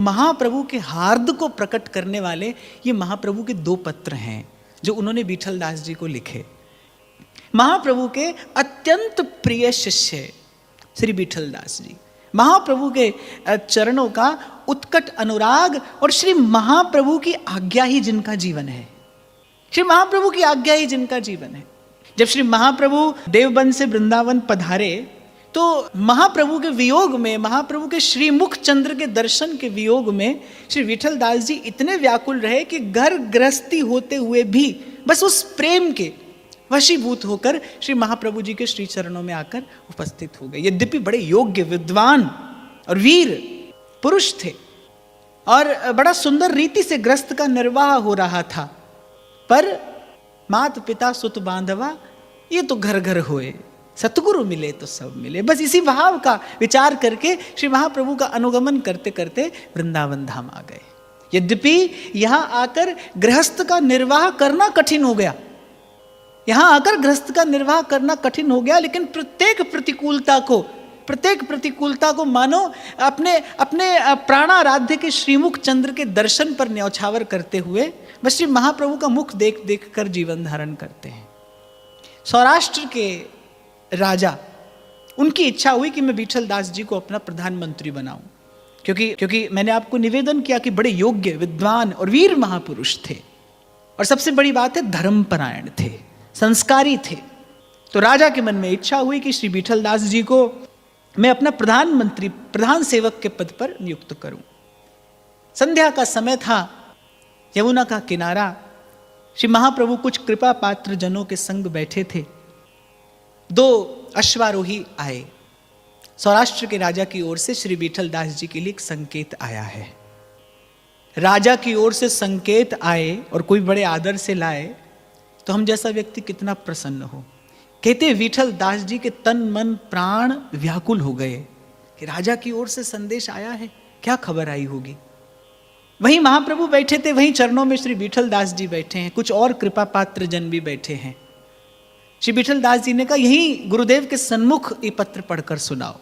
महाप्रभु के हार्द को प्रकट करने वाले ये महाप्रभु के 2 पत्र हैं जो उन्होंने विठल दास जी को लिखे। महाप्रभु के अत्यंत प्रिय शिष्य श्री विठल दास जी, महाप्रभु के चरणों का उत्कट अनुराग और श्री महाप्रभु की आज्ञा ही जिनका जीवन है, श्री महाप्रभु की आज्ञा ही जिनका जीवन है। जब श्री महाप्रभु देवबंद से वृंदावन पधारे तो महाप्रभु के वियोग में, महाप्रभु के श्रीमुख चंद्र के दर्शन के वियोग में श्री विठल दास जी इतने व्याकुल रहे कि घर गृहस्थी होते हुए भी बस उस प्रेम के वशीभूत होकर श्री महाप्रभु जी के श्री चरणों में आकर उपस्थित हो गए। यद्यपि बड़े योग्य, विद्वान और वीर पुरुष थे और बड़ा सुंदर रीति से गृहस्थ का निर्वाह हो रहा था, पर मात पिता सुत बांधवा ये तो घर घर होए, सतगुरु मिले तो सब मिले। बस इसी भाव का विचार करके श्री महाप्रभु का अनुगमन करते करते वृंदावन धाम आ गए। यद्यपि यहां आकर गृहस्थ का निर्वाह करना कठिन हो गया, यहां आकर गृहस्थ का निर्वाह करना कठिन हो गया, लेकिन प्रत्येक प्रतिकूलता को मानो अपने अपने प्राणाराध्य के श्रीमुख चंद्र के दर्शन पर न्यौछावर करते हुए बस श्री महाप्रभु का मुख देख देख कर जीवन धारण करते हैं। सौराष्ट्र के राजा, उनकी इच्छा हुई कि मैं विठल दास जी को अपना प्रधानमंत्री बनाऊं, क्योंकि मैंने आपको निवेदन किया कि बड़े योग्य, विद्वान और वीर महापुरुष थे और सबसे बड़ी बात है धर्मपरायण थे, संस्कारी थे। तो राजा के मन में इच्छा हुई कि श्री विठल दास जी को मैं अपना प्रधानमंत्री, प्रधान सेवक के पद पर नियुक्त करूं। संध्या का समय था, यमुना का किनारा, श्री महाप्रभु कुछ कृपा पात्र जनों के संग बैठे थे। 2 अश्वारोही आए। सौराष्ट्र के राजा की ओर से श्री विठल दास जी के लिए एक संकेत आया है। राजा की ओर से संकेत आए और कोई बड़े आदर से लाए तो हम जैसा व्यक्ति कितना प्रसन्न हो। कहते विठल दास जी के तन मन प्राण व्याकुल हो गए कि राजा की ओर से संदेश आया है, क्या खबर आई होगी। वहीं महाप्रभु बैठे थे, वहीं चरणों में श्री विठल दास जी बैठे हैं, कुछ और कृपा पात्र जन भी बैठे हैं। श्री विठल दास जी ने कहा यही गुरुदेव के सन्मुख ये पत्र पढ़कर सुनाओ।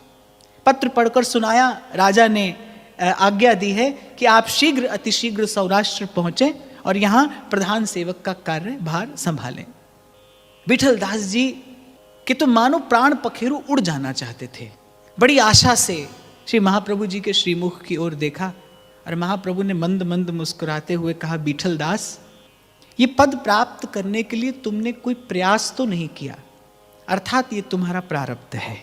पत्र पढ़कर सुनाया। राजा ने आज्ञा दी है कि आप शीघ्र अतिशीघ्र सौराष्ट्र पहुंचे और यहाँ प्रधान सेवक का कार्य भार संभालें। विठल दास जी के तो मानो प्राण पखेरु उड़ जाना चाहते थे। बड़ी आशा से श्री महाप्रभु जी के श्रीमुख की ओर देखा और महाप्रभु ने मंद मंद मुस्कुराते हुए कहा, विठल दास, ये पद प्राप्त करने के लिए तुमने कोई प्रयास तो नहीं किया, अर्थात ये तुम्हारा प्रारब्ध है,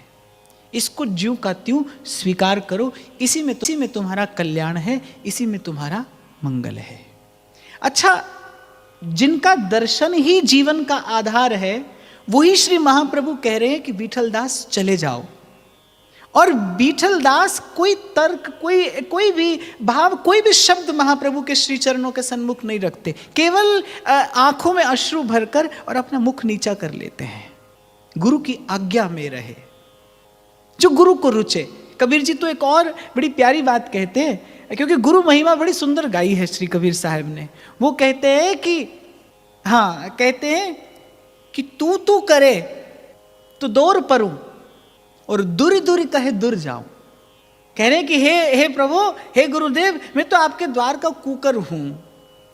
इसको ज्यों का त्यों स्वीकार करो, इसी में तुम्हारा कल्याण है, इसी में तुम्हारा मंगल है। अच्छा, जिनका दर्शन ही जीवन का आधार है वही श्री महाप्रभु कह रहे हैं कि विठल दास चले जाओ। और विठल दास कोई तर्क, कोई भी भाव, कोई भी शब्द महाप्रभु के श्री चरणों के सन्मुख नहीं रखते, केवल आंखों में अश्रु भरकर और अपना मुख नीचा कर लेते हैं। गुरु की आज्ञा में रहे, जो गुरु को रुचे। कबीर जी तो एक और बड़ी प्यारी बात कहते हैं, क्योंकि गुरु महिमा बड़ी सुंदर गाई है श्री कबीर साहब ने। वो कहते हैं कि तू करे तो दूर परूं और दूरी दूरी कहे दूर जाऊं। कह रहे हैं कि हे प्रभु, हे गुरुदेव, मैं तो आपके द्वार का कुकर हूं।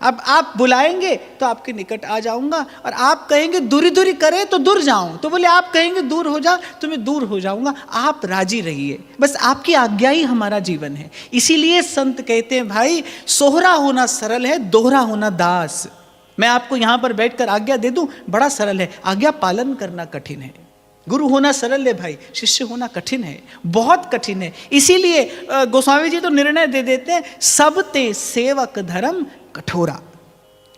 अब आप बुलाएंगे तो आपके निकट आ जाऊंगा, और आप कहेंगे दूरी दूरी करे तो दूर जाऊं, तो बोले आप कहेंगे दूर हो जा तो मैं दूर हो जाऊंगा। आप राजी रहिए, बस आपकी आज्ञा ही हमारा जीवन है। इसीलिए संत कहते हैं, भाई सोहरा होना सरल है, दोहरा होना दास। मैं आपको यहां पर बैठकर आज्ञा दे दूं, बड़ा सरल है, आज्ञा पालन करना कठिन है। गुरु होना सरल है भाई, शिष्य होना कठिन है, बहुत कठिन है। इसीलिए गोस्वामी जी तो निर्णय दे देते हैं, सब ते सेवक धर्म कठोरा।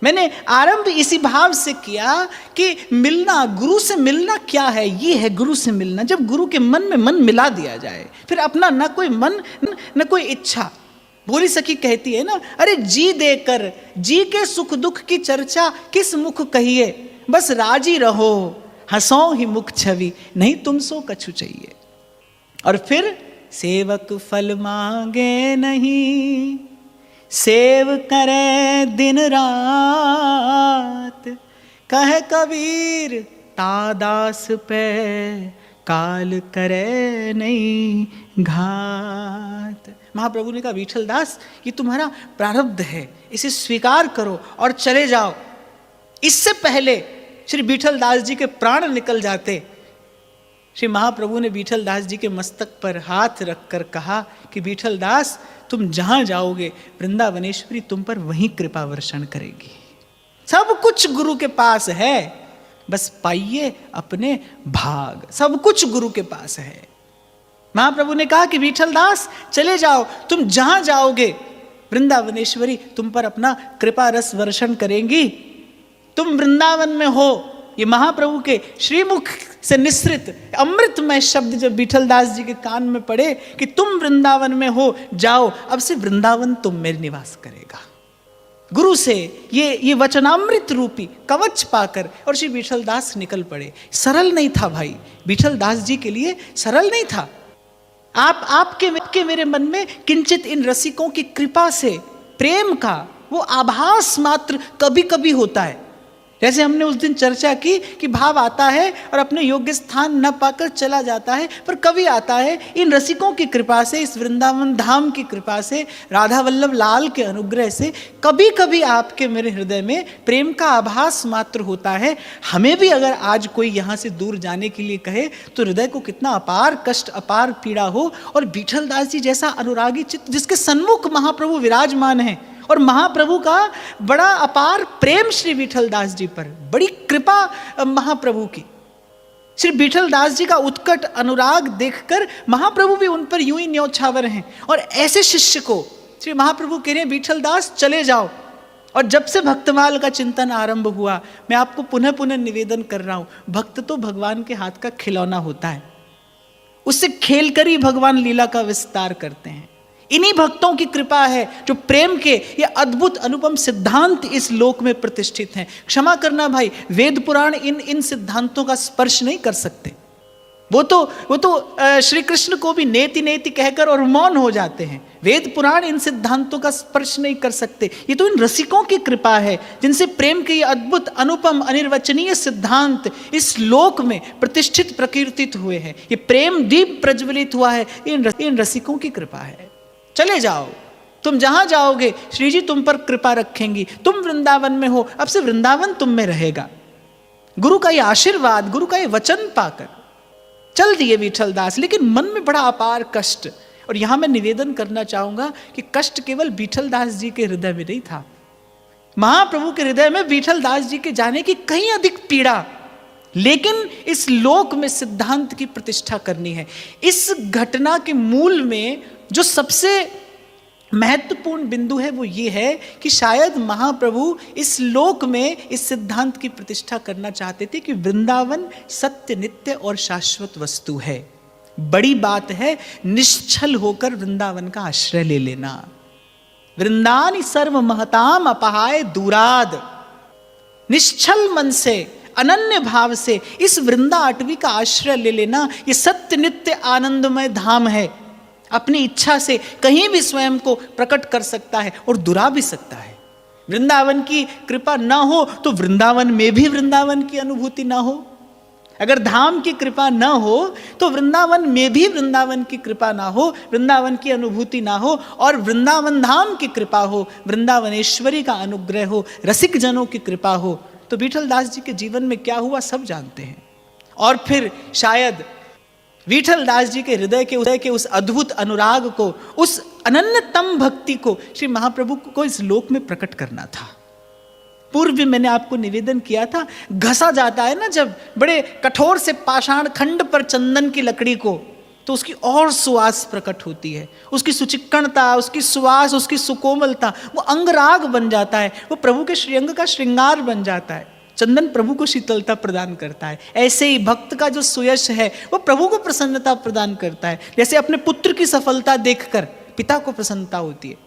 मैंने आरंभ इसी भाव से किया कि मिलना, गुरु से मिलना क्या है, ये है गुरु से मिलना। जब गुरु के मन में मन मिला दिया जाए, फिर अपना न कोई मन न कोई इच्छा। भोली सखी कहती है ना, अरे जी देकर जी के सुख दुख की चर्चा किस मुख कहिए, बस राजी रहो हंसो ही मुख छवि, नहीं तुम सो कछु चाहिए। और फिर सेवक फल मांगे नहीं, सेव करे दिन रात, कहे कबीर तादास पे काल करे नहीं घात। महाप्रभु ने कहा विठल दास ये तुम्हारा प्रारब्ध है, इसे स्वीकार करो और चले जाओ। इससे पहले श्री विठल दास जी के प्राण निकल जाते, श्री महाप्रभु ने विठल दास जी के मस्तक पर हाथ रखकर कहा कि विठल दास तुम जहां जाओगे वृंदावनेश्वरी तुम पर वहीं कृपा वर्षण करेगी। सब कुछ गुरु के पास है, बस पाइए अपने भाग। सब कुछ गुरु के पास है। महाप्रभु ने कहा कि विठल दास चले जाओ, तुम जहां जाओगे वृंदावनेश्वरी तुम पर अपना कृपा रस वर्षण करेंगी। तुम वृंदावन में हो, ये महाप्रभु के श्रीमुख से निसृत अमृतमय शब्द जब विठल दास जी के कान में पड़े कि तुम वृंदावन में हो, जाओ, अब से वृंदावन तुम में निवास करेगा। गुरु से ये वचनामृत रूपी कवच पाकर और श्री विठल दास निकल पड़े। सरल नहीं था भाई, विठल दास जी के लिए सरल नहीं था। आपके मेरे मन में किंचित इन रसिकों की कृपा से प्रेम का वो आभास मात्र कभी कभी होता है। जैसे हमने उस दिन चर्चा की कि भाव आता है और अपने योग्य स्थान न पाकर चला जाता है, पर कभी आता है इन रसिकों की कृपा से, इस वृंदावन धाम की कृपा से, राधा वल्लभ लाल के अनुग्रह से कभी कभी आपके मेरे हृदय में प्रेम का आभास मात्र होता है। हमें भी अगर आज कोई यहाँ से दूर जाने के लिए कहे तो हृदय को कितना अपार कष्ट, अपार पीड़ा हो। और विठल दास जी जैसा अनुरागी चित्त जिसके सन्मुख महाप्रभु विराजमान है और महाप्रभु का बड़ा अपार प्रेम श्री विठल दास जी पर, बड़ी कृपा महाप्रभु की। श्री विठल दास जी का उत्कट अनुराग देखकर महाप्रभु भी उन पर यूं ही न्यौछावर हैं। और ऐसे शिष्य को श्री महाप्रभु कह रहे हैं विठल दास चले जाओ। और जब से भक्तमाल का चिंतन आरंभ हुआ, मैं आपको पुनः पुनः निवेदन कर रहा हूं, भक्त तो भगवान के हाथ का खिलौना होता है, उससे खेलकर ही भगवान लीला का विस्तार करते हैं। इन्हीं भक्तों की कृपा है जो प्रेम के ये अद्भुत अनुपम सिद्धांत इस लोक में प्रतिष्ठित हैं। क्षमा करना भाई, वेद पुराण इन सिद्धांतों का स्पर्श नहीं कर सकते। वो तो श्री कृष्ण को भी नेति नेति कहकर और मौन हो जाते हैं। वेद पुराण इन सिद्धांतों का स्पर्श नहीं कर सकते। ये तो इन रसिकों की कृपा है जिनसे प्रेम के ये अद्भुत अनुपम अनिर्वचनीय सिद्धांत इस लोक में प्रतिष्ठित प्रकीर्तित हुए हैं। ये प्रेम दीप प्रज्वलित हुआ है, इन रसिकों की कृपा है। चले जाओ, तुम जहां जाओगे श्री जी तुम पर कृपा रखेंगी। तुम वृंदावन में हो, अब से वृंदावन तुम में रहेगा। गुरु का ये आशीर्वाद, गुरु का ये वचन पाकर चल दिए विठल दास, लेकिन मन में बड़ा अपार कष्ट। और यहां मैं निवेदन करना चाहूंगा कि कष्ट केवल विठल दास जी के हृदय में नहीं था, महाप्रभु के हृदय में विठल दास जी के जाने की कहीं अधिक पीड़ा। लेकिन इस लोक में सिद्धांत की प्रतिष्ठा करनी है। इस घटना के मूल में जो सबसे महत्वपूर्ण बिंदु है वो ये है कि शायद महाप्रभु इस लोक में इस सिद्धांत की प्रतिष्ठा करना चाहते थे कि वृंदावन सत्य, नित्य और शाश्वत वस्तु है। बड़ी बात है निश्चल होकर वृंदावन का आश्रय ले लेना। वृंदानी सर्व महताम अपहाय दूराद, निश्चल मन से, अनन्य भाव से इस वृंदा अटवी का आश्रय ले लेना। ये सत्य, नित्य, आनंदमय धाम है। अपनी इच्छा से कहीं भी स्वयं को प्रकट कर सकता है और दुरा भी सकता है। वृंदावन की कृपा ना हो तो वृंदावन में भी वृंदावन की अनुभूति ना हो। अगर धाम की कृपा ना हो तो वृंदावन में भी वृंदावन की कृपा ना हो, वृंदावन की अनुभूति ना हो। और वृंदावन धाम की कृपा हो, वृंदावनेश्वरी का अनुग्रह हो, रसिक जनों की कृपा हो, तो विठल दास जी के जीवन में क्या हुआ सब जानते हैं। और फिर शायद विठल दास जी के हृदय के उदय के उस अद्भुत अनुराग को, उस अनन्यतम भक्ति को श्री महाप्रभु को इस लोक में प्रकट करना था। पूर्व भी मैंने आपको निवेदन किया था, घसा जाता है ना जब बड़े कठोर से पाषाण खंड पर चंदन की लकड़ी को, तो उसकी और सुवास प्रकट होती है। उसकी सुचिक्कणता, उसकी सुवास, उसकी सुकोमलता, वो अंगराग बन जाता है। वो प्रभु के श्रीअंग का श्रृंगार बन जाता है। चंदन प्रभु को शीतलता प्रदान करता है। ऐसे ही भक्त का जो सुयश है वो प्रभु को प्रसन्नता प्रदान करता है। जैसे अपने पुत्र की सफलता देखकर पिता को प्रसन्नता होती है,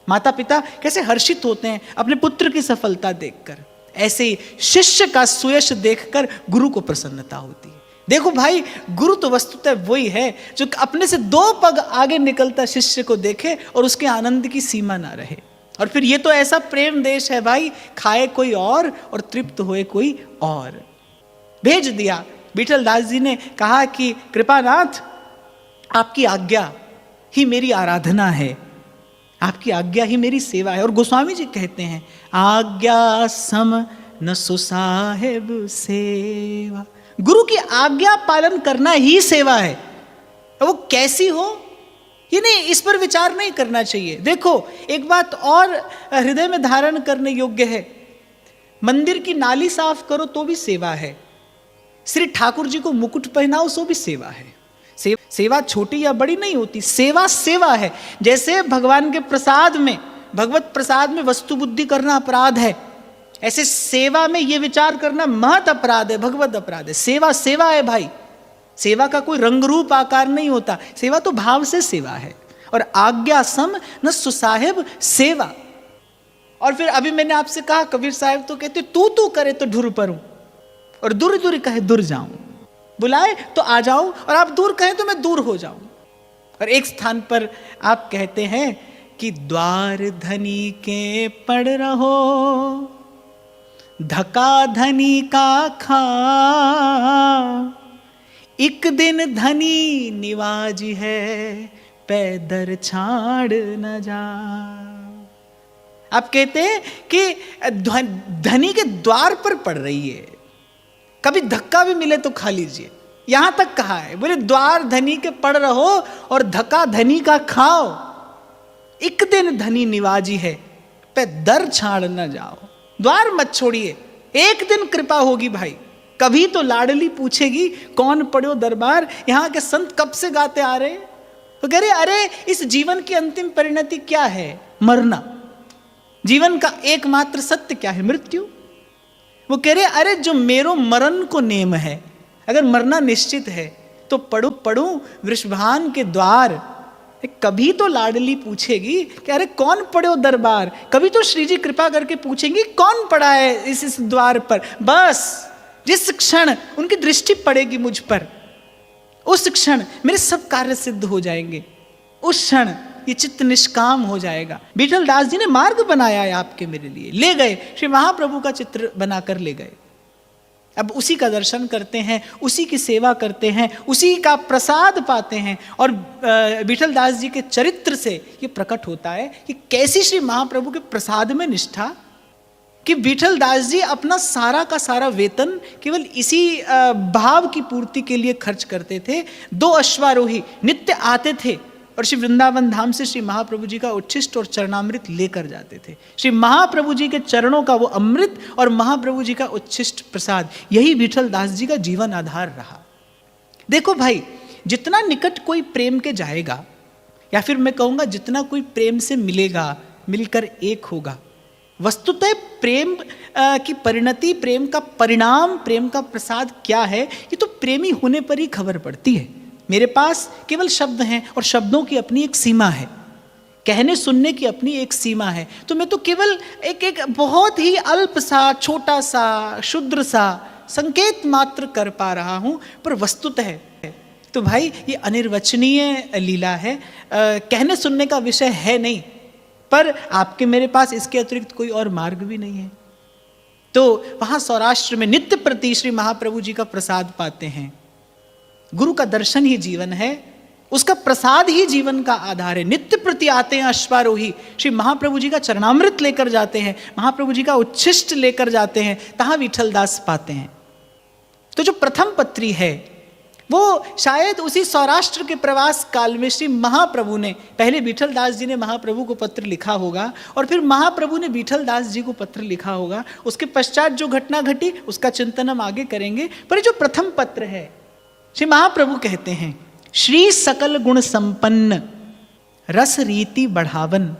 माता पिता कैसे हर्षित होते हैं अपने पुत्र की सफलता देखकर, ऐसे ही शिष्य का सुयश देखकर गुरु को प्रसन्नता होती है। देखो भाई, गुरु तो वस्तुतः वही है जो अपने से 2 पग आगे निकलता शिष्य को देखे और उसके आनंद की सीमा ना रहे। और फिर ये तो ऐसा प्रेम देश है भाई, खाए कोई और तृप्त होए कोई और। भेज दिया। विठल दास जी ने कहा कि कृपानाथ आपकी आज्ञा, ही मेरी आराधना है, आपकी आज्ञा ही मेरी सेवा है। और गोस्वामी जी कहते हैं, आज्ञा सम न सुसाहेब सेवा, गुरु की आज्ञा पालन करना ही सेवा है। वो कैसी हो ये नहीं, इस पर विचार नहीं करना चाहिए। देखो एक बात और हृदय में धारण करने योग्य है, मंदिर की नाली साफ करो तो भी सेवा है, श्री ठाकुर जी को मुकुट पहनाओ सो भी सेवा है। सेवा छोटी या बड़ी नहीं होती, सेवा सेवा है। जैसे भगवान के प्रसाद में, भगवत प्रसाद में वस्तु बुद्धि करना अपराध है, ऐसे सेवा में यह विचार करना महत अपराध है, भगवत अपराध है। सेवा सेवा है भाई, सेवा का कोई रंग रूप आकार नहीं होता, सेवा तो भाव से सेवा है। और आज्ञा सम न सुसाहेब सेवा। और फिर अभी मैंने आपसे कहा, कबीर साहब तो कहते तू करे तो ढुर परूं, और दूर दूर कहे दूर जाऊं, बुलाए तो आ जाऊं, और आप दूर कहें तो मैं दूर हो जाऊं। और एक स्थान पर आप कहते हैं कि द्वार धनी के पड़ रहो, धका धनी का खा, एक दिन धनी निवाज है, पैदर छाड़ न जा। आप कहते हैं कि धनी के द्वार पर पड़ रही है, कभी धक्का भी मिले तो खा लीजिए, यहां तक कहा है। बोले द्वार धनी के पड़ रहो और धक्का धनी का खाओ, एक दिन धनी निवाजी है, पे दर छाड़ न जाओ। द्वार मत छोड़िए, एक दिन कृपा होगी भाई, कभी तो लाडली पूछेगी कौन पढ़ो दरबार। यहां के संत कब से गाते आ रहे, तो कह रहे अरे इस जीवन की अंतिम परिणति क्या है, मरना। जीवन का एकमात्र सत्य क्या है, मृत्यु। वो कह रहे अरे जो मेरो मरण को नेम है, अगर मरना निश्चित है तो पढ़ू पढ़ू वृषभान के द्वार। कभी तो लाडली पूछेगी कि अरे कौन पढ़ो दरबार, कभी तो श्री जी कृपा करके पूछेंगी कौन पड़ा है इस द्वार पर। बस जिस क्षण उनकी दृष्टि पड़ेगी मुझ पर, उस क्षण मेरे सब कार्य सिद्ध हो जाएंगे, उस क्षण ये चित्त निष्काम हो जाएगा। विठल दास जी ने मार्ग बनाया है आपके मेरे लिए, ले गए श्री महाप्रभु का चित्र बनाकर ले गए। अब उसी का दर्शन करते हैं, उसी की सेवा करते हैं, उसी का प्रसाद पाते हैं। और विठल दास जी के चरित्र से ये प्रकट होता है कि कैसी श्री महाप्रभु के प्रसाद में निष्ठा, कि विठल दास जी अपना सारा का सारा वेतन केवल इसी भाव की पूर्ति के लिए खर्च करते थे। 2 अश्वारोही नित्य आते थे और श्री वृंदावन धाम से श्री महाप्रभु जी का उच्छिष्ट और चरणामृत लेकर जाते थे। श्री महाप्रभु जी के चरणों का वो अमृत और महाप्रभु जी का उच्छिष्ट प्रसाद, यही विठल दास जी का जीवन आधार रहा। देखो भाई, जितना निकट कोई प्रेम के जाएगा, या फिर मैं कहूँगा जितना कोई प्रेम से मिलेगा, मिलकर एक होगा, वस्तुतः प्रेम की परिणति, प्रेम का परिणाम, प्रेम का प्रसाद क्या है, ये तो प्रेमी होने पर ही खबर पड़ती है। मेरे पास केवल शब्द हैं और शब्दों की अपनी एक सीमा है, कहने सुनने की अपनी एक सीमा है, तो मैं तो केवल एक बहुत ही अल्प सा, छोटा सा, क्षुद्र सा संकेत मात्र कर पा रहा हूं, पर वस्तुतः है तो भाई ये अनिर्वचनीय लीला है। कहने सुनने का विषय है नहीं, पर आपके मेरे पास इसके अतिरिक्त कोई और मार्ग भी नहीं है। तो वहां सौराष्ट्र में नित्य प्रति श्री महाप्रभु जी का प्रसाद पाते हैं। गुरु का दर्शन ही जीवन है, उसका प्रसाद ही जीवन का आधार है। नित्य प्रति आते हैं अश्वारोही, श्री महाप्रभु जी का चरणामृत लेकर जाते हैं, महाप्रभु जी का उच्छिष्ट लेकर जाते हैं, तहां विठल दास पाते हैं। तो जो प्रथम पत्री है वो शायद उसी सौराष्ट्र के प्रवास काल में श्री महाप्रभु ने, पहले विठल दास जी ने महाप्रभु को पत्र लिखा होगा और फिर महाप्रभु ने विठल दास जी को पत्र लिखा होगा। उसके पश्चात जो घटना घटी उसका चिंतन हम आगे करेंगे, पर जो प्रथम पत्र है, श्री महाप्रभु कहते हैं, श्री सकल गुण संपन्न रस रीति बढ़ावन,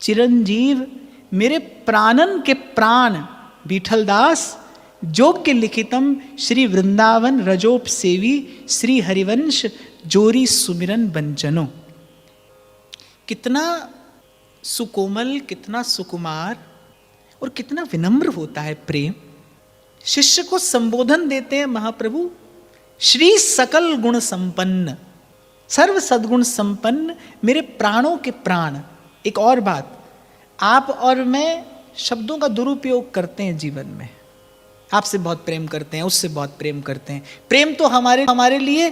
चिरंजीव मेरे प्राणन के प्राण विठल दास, जोग्य लिखितम श्री वृंदावन रजोप सेवी श्री हरिवंश जोरी सुमिरन बंजनो। कितना सुकोमल, कितना सुकुमार और कितना विनम्र होता है प्रेम। शिष्य को संबोधन देते हैं महाप्रभु, श्री सकल गुण संपन्न, सर्व सद्गुण संपन्न मेरे प्राणों के प्राण। एक और बात, आप और मैं शब्दों का दुरुपयोग करते हैं जीवन में। आपसे बहुत प्रेम करते हैं, उससे बहुत प्रेम करते हैं। प्रेम तो हमारे लिए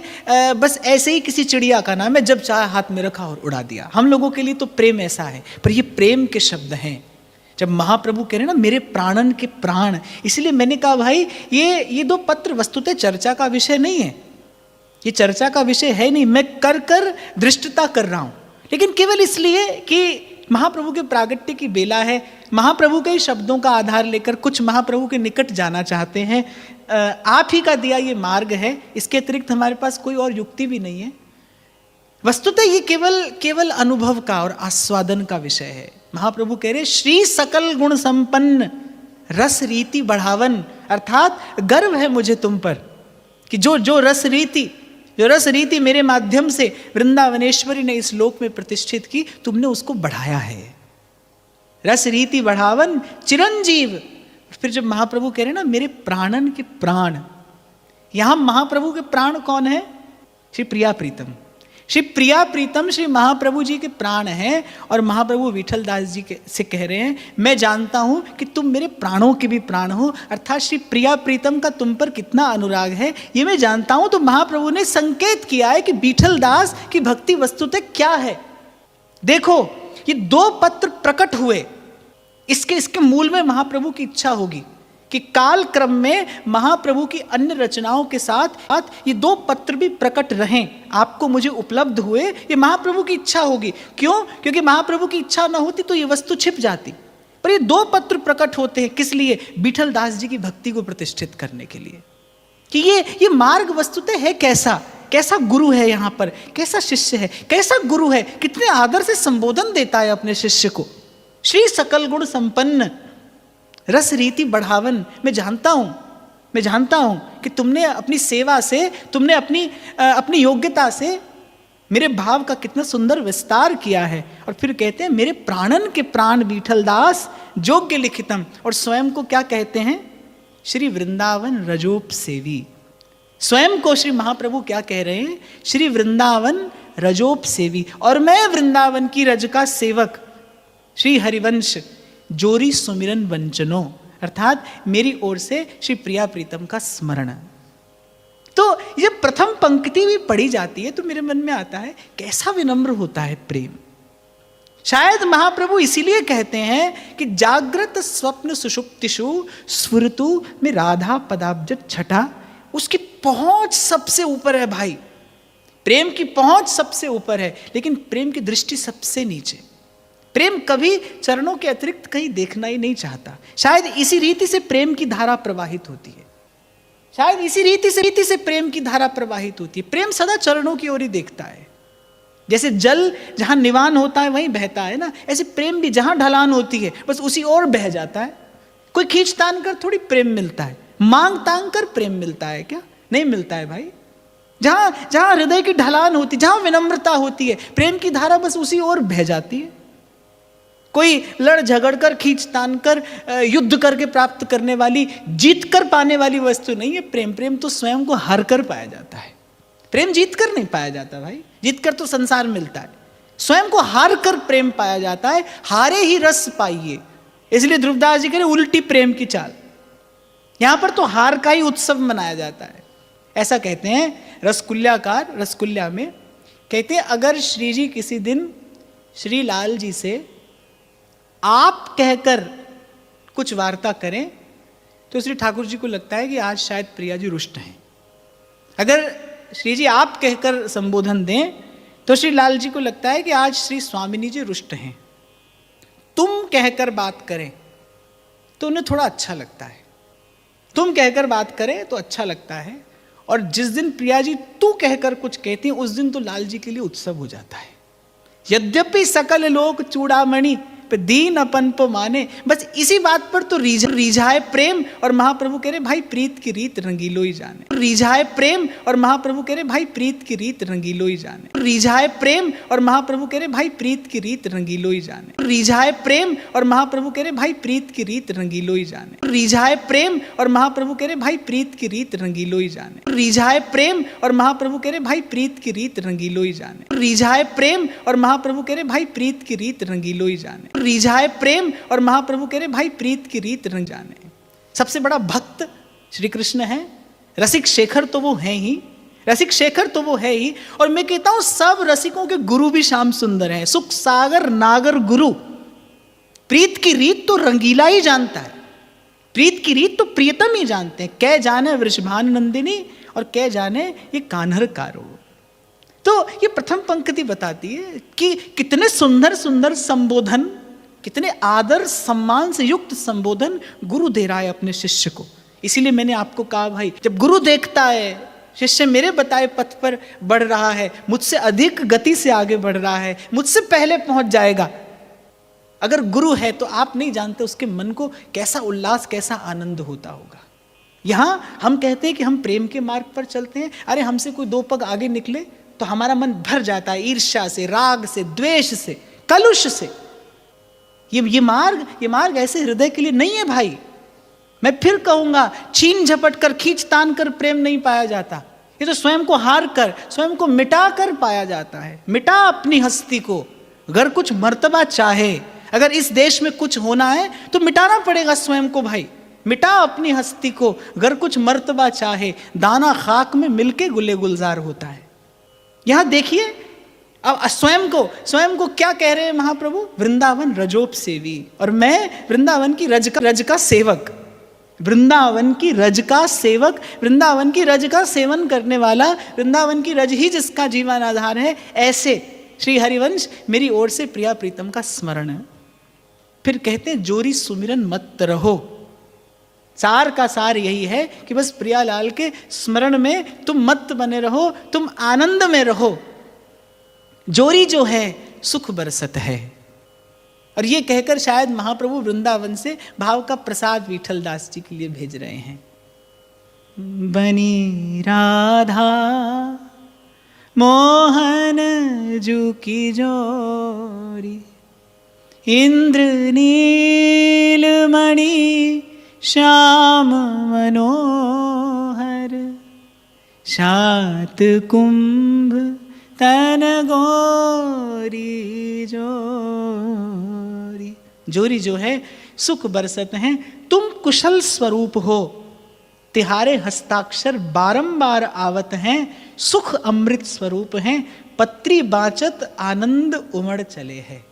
बस ऐसे ही किसी चिड़िया का नाम है, जब चाहे हाथ में रखा और उड़ा दिया। हम लोगों के लिए तो प्रेम ऐसा है, पर ये प्रेम के शब्द हैं। जब महाप्रभु कह रहे हैं ना मेरे प्राणन के प्राण, इसलिए मैंने कहा भाई ये दो पत्र वस्तुतः चर्चा का विषय नहीं है, ये चर्चा का विषय है नहीं। मैं कर दृष्टता कर रहा हूं, लेकिन केवल इसलिए कि महाप्रभु के प्रागट्य की बेला है, महाप्रभु के शब्दों का आधार लेकर कुछ महाप्रभु के निकट जाना चाहते हैं। आप ही का दिया ये मार्ग है, इसके अतिरिक्त हमारे पास कोई और युक्ति भी नहीं है। वस्तुतः ये केवल अनुभव का और आस्वादन का विषय है। महाप्रभु कह रहे श्री सकल गुण संपन्न रस रीति बढ़ावन, अर्थात गर्व है मुझे तुम पर कि जो रस रीति मेरे माध्यम से वृंदावनेश्वरी ने इस लोक में प्रतिष्ठित की, तुमने उसको बढ़ाया है। रस रीति बढ़ावन चिरंजीव। फिर जब महाप्रभु कह रहे ना मेरे प्राणन के प्राण, यहां महाप्रभु के प्राण कौन है? श्री प्रिया प्रीतम। श्री प्रिया प्रीतम श्री महाप्रभु जी के प्राण हैं, और महाप्रभु विठल दास जी से कह रहे हैं मैं जानता हूं कि तुम मेरे प्राणों के भी प्राण हो, अर्थात श्री प्रिया प्रीतम का तुम पर कितना अनुराग है ये मैं जानता हूं। तो महाप्रभु ने संकेत किया है कि विठल दास की भक्ति वस्तुतः क्या है। देखो ये दो पत्र प्रकट हुए, इसके मूल में महाप्रभु की इच्छा होगी कि काल क्रम में महाप्रभु की अन्य रचनाओं के साथ ये दो पत्र भी प्रकट रहें, आपको मुझे उपलब्ध हुए, ये महाप्रभु की इच्छा होगी। क्यों? क्योंकि महाप्रभु की इच्छा न होती तो ये वस्तु छिप जाती। पर ये दो पत्र प्रकट होते हैं किस लिए? विठल दास जी की भक्ति को प्रतिष्ठित करने के लिए, कि ये मार्ग वस्तुतः है कैसा गुरु है, यहाँ पर कैसा शिष्य है, कैसा गुरु है, कितने आदर से संबोधन देता है अपने शिष्य को। श्री सकल गुण संपन्न रस रीति बढ़ावन। मैं जानता हूं कि तुमने अपनी सेवा से, तुमने अपनी योग्यता से मेरे भाव का कितना सुंदर विस्तार किया है। और फिर कहते हैं मेरे प्राणन के प्राण विठल दास योग्य लिखितम, और स्वयं को क्या कहते हैं? श्री वृंदावन रजोप सेवी। स्वयं को श्री महाप्रभु क्या कह रहे हैं? श्री वृंदावन रजोप सेवी, और मैं वृंदावन की रज का सेवक। श्री हरिवंश जोरी सुमिरन वंचनो, अर्थात मेरी ओर से श्री प्रिया प्रीतम का स्मरण। तो ये प्रथम पंक्ति भी पढ़ी जाती है तो मेरे मन में आता है कैसा विनम्र होता है प्रेम। शायद महाप्रभु इसीलिए कहते हैं कि जागृत स्वप्न सुषुप्तिषु स्फुरतु में राधा पदाब्ज छठा। उसकी पहुंच सबसे ऊपर है भाई, प्रेम की पहुंच सबसे ऊपर है, लेकिन प्रेम की दृष्टि सबसे नीचे। प्रेम कभी चरणों के अतिरिक्त कहीं देखना ही नहीं चाहता। शायद इसी रीति से प्रेम की धारा प्रवाहित होती है, शायद इसी रीति से प्रेम की धारा प्रवाहित होती है। प्रेम सदा चरणों की ओर ही देखता है। जैसे जल जहां निवान होता है वहीं बहता है ना, ऐसे प्रेम भी जहां ढलान होती है बस उसी ओर बह जाता है। कोई खींच तान कर थोड़ी प्रेम मिलता है, मांग तांग कर प्रेम मिलता है क्या? नहीं मिलता है भाई। जहां हृदय की ढलान होती, जहां विनम्रता होती है, प्रेम की धारा बस उसी ओर बह जाती है। कोई लड़ झगड़ कर, खींच तान कर, युद्ध करके प्राप्त करने वाली, जीत कर पाने वाली वस्तु नहीं है प्रेम। प्रेम तो स्वयं को हार कर पाया जाता है। प्रेम जीत कर नहीं पाया जाता भाई, जीत कर तो संसार मिलता है, स्वयं को हार कर प्रेम पाया जाता है। हारे ही रस पाइए, इसलिए ध्रुवदास जी कह रहे उल्टी प्रेम की चाल। यहां पर तो हार का ही उत्सव मनाया जाता है। ऐसा कहते हैं रसकुल्याकार, रसकुल्या में कहते हैं अगर श्री जी किसी दिन श्री लाल जी से आप कहकर कुछ वार्ता करें तो श्री ठाकुर जी को लगता है कि आज शायद प्रिया जी रुष्ट हैं। अगर श्री जी आप कहकर संबोधन दें तो श्री लाल जी को लगता है कि आज श्री स्वामिनी जी रुष्ट हैं। तुम कहकर बात करें तो उन्हें थोड़ा अच्छा लगता है, तुम कहकर बात करें तो अच्छा लगता है। और जिस दिन प्रिया जी तू कहकर कुछ कहती हैं उस दिन तो लाल जी के लिए उत्सव हो जाता है। यद्यपि सकल लोक चूड़ामणि दीन अपन को माने, बस इसी बात पर तो रिझाए प्रेम। और महाप्रभु कह रहे भाई प्रीत की रीत रंगीलो ही जाने, रिझाए प्रेम। और महाप्रभु कह रहे भाई प्रीत की रीत रंगीलो ही जाने, रिझाए प्रेम। और महाप्रभु कह रहे भाई प्रीत की रीत रंगीलो ही जाने, रिझाए प्रेम। और महाप्रभु कह रहे भाई प्रीत की रीत रंगीलो ही जाने, रिझाए प्रेम। और महाप्रभु कह रहे भाई प्रीत की रीत रंगीलो ही जाने, रिझाए प्रेम। और महाप्रभु कह रहे भाई प्रीत की रीत रंगीलो ही जाने, रिझाए प्रेम। और महाप्रभु कह रहे भाई प्रीत की रीत रंगीलो ही जाने, रिझाए प्रेम। और महाप्रभु कह रहे भाई प्रीत की रीत रंग जाने। सबसे बड़ा भक्त श्री कृष्ण है, रसिक शेखर तो वो है ही, रसिक शेखर तो वो है ही। और मैं कहता हूं सब रसिकों के गुरु भी श्याम सुंदर हैं। सुख सागर नागर गुरु, प्रीत की रीत तो रंगीला ही जानता है, प्रीत की रीत तो प्रियतम ही जानते हैं। कै जाने वृषभान नंदिनी और कै जाने ये कान्हर कारो। तो ये प्रथम पंक्ति बताती है कि कितने सुंदर सुंदर संबोधन, कितने आदर सम्मान से युक्त संबोधन गुरु दे रहा है अपने शिष्य को। इसीलिए मैंने आपको कहा भाई, जब गुरु देखता है शिष्य मेरे बताए पथ पर बढ़ रहा है, मुझसे अधिक गति से आगे बढ़ रहा है, मुझसे पहले पहुंच जाएगा, अगर गुरु है तो आप नहीं जानते उसके मन को कैसा उल्लास, कैसा आनंद होता होगा। यहां हम कहते हैं कि हम प्रेम के मार्ग पर चलते हैं, अरे हमसे कोई दो पग आगे निकले तो हमारा मन भर जाता है ईर्ष्या से, राग से, द्वेष से, कलुष से। ये मार्ग ऐसे हृदय के लिए नहीं है भाई। मैं फिर कहूंगा, छीन झपट कर, खींच तान कर प्रेम नहीं पाया जाता। ये तो स्वयं को हार कर, स्वयं को मिटा कर पाया जाता है। मिटा अपनी हस्ती को, अगर कुछ मर्तबा चाहे, अगर इस देश में कुछ होना है तो मिटाना पड़ेगा स्वयं को भाई। मिटा अपनी हस्ती को, अगर कुछ मर्तबा चाहे, दाना खाक में मिलके गुले गुलजार होता है। यहां देखिए, अब स्वयं को क्या कह रहे हैं महाप्रभु? वृंदावन रजोप सेवी, और मैं वृंदावन की रज का सेवक, वृंदावन की रज का सेवक, वृंदावन की रज का सेवन करने वाला, वृंदावन की रज ही जिसका जीवन आधार है, ऐसे श्री हरिवंश मेरी ओर से प्रिया प्रीतम का स्मरण है। फिर कहते हैं जोरी सुमिरन मत रहो। सार का सार यही है कि बस प्रियालाल के स्मरण में तुम मत बने रहो, तुम आनंद में रहो। जोरी जो है सुख बरसत है। और ये कहकर शायद महाप्रभु वृंदावन से भाव का प्रसाद विठल दास जी के लिए भेज रहे हैं। बनी राधा मोहन जू की जोरी, इंद्र नील मणि श्याम मनोहर, शात कुंभ तन गोरी जोरी। जोरी जो है सुख बरसत हैं, तुम कुशल स्वरूप हो, तिहारे हस्ताक्षर बारंबार आवत हैं, सुख अमृत स्वरूप हैं, पत्री बाचत आनंद उमड़ चले हैं।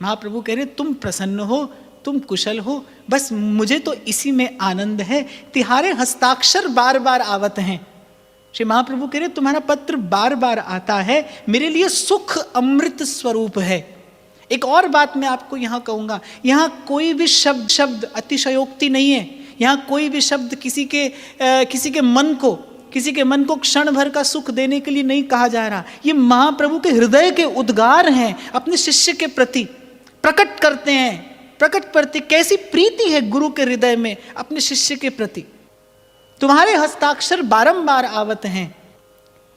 महाप्रभु कह रहे तुम प्रसन्न हो, तुम कुशल हो, बस मुझे तो इसी में आनंद है। तिहारे हस्ताक्षर बार बार आवत हैं। श्री महाप्रभु कह रहे तुम्हारा पत्र बार बार आता है, मेरे लिए सुख अमृत स्वरूप है। एक और बात मैं आपको यहाँ कहूँगा, यहाँ कोई भी शब्द अतिशयोक्ति नहीं है। यहाँ कोई भी शब्द किसी के मन को क्षण भर का सुख देने के लिए नहीं कहा जा रहा। ये महाप्रभु के हृदय के उद्गार हैं, अपने शिष्य के प्रति प्रकट करते हैं। कैसी प्रीति है गुरु के हृदय में अपने शिष्य के प्रति। तुम्हारे हस्ताक्षर बारंबार आवत हैं,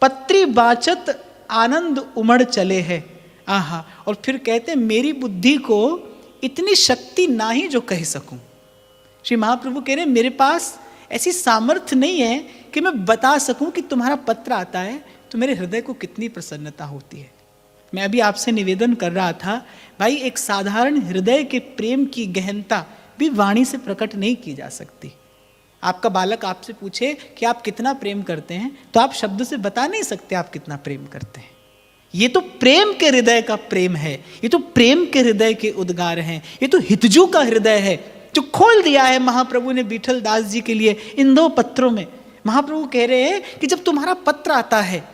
पत्री बाचत आनंद उमड़ चले हैं। आहा, और फिर कहते हैं मेरी बुद्धि को इतनी शक्ति ना ही जो कह सकूं। श्री महाप्रभु कह रहे हैं मेरे पास ऐसी सामर्थ्य नहीं है कि मैं बता सकूं कि तुम्हारा पत्र आता है तो मेरे हृदय को कितनी प्रसन्नता होती है। मैं अभी आपसे निवेदन कर रहा था, भाई एक साधारण हृदय के प्रेम की गहनता भी वाणी से प्रकट नहीं की जा सकती। आपका बालक आपसे पूछे कि आप कितना प्रेम करते हैं, तो आप शब्द से बता नहीं सकते आप कितना प्रेम करते हैं। ये तो प्रेम के हृदय का प्रेम है, ये तो प्रेम के हृदय के उद्गार हैं, ये तो हितजू का हृदय है जो खोल दिया है महाप्रभु ने विठल दास जी के लिए इन दो पत्रों में। महाप्रभु कह रहे हैं कि जब तुम्हारा पत्र आता है,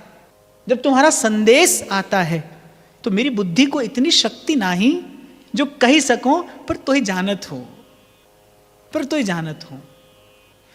जब तुम्हारा संदेश आता है, तो मेरी बुद्धि को इतनी शक्ति नाही जो कही सको पर तो ही जानत हो,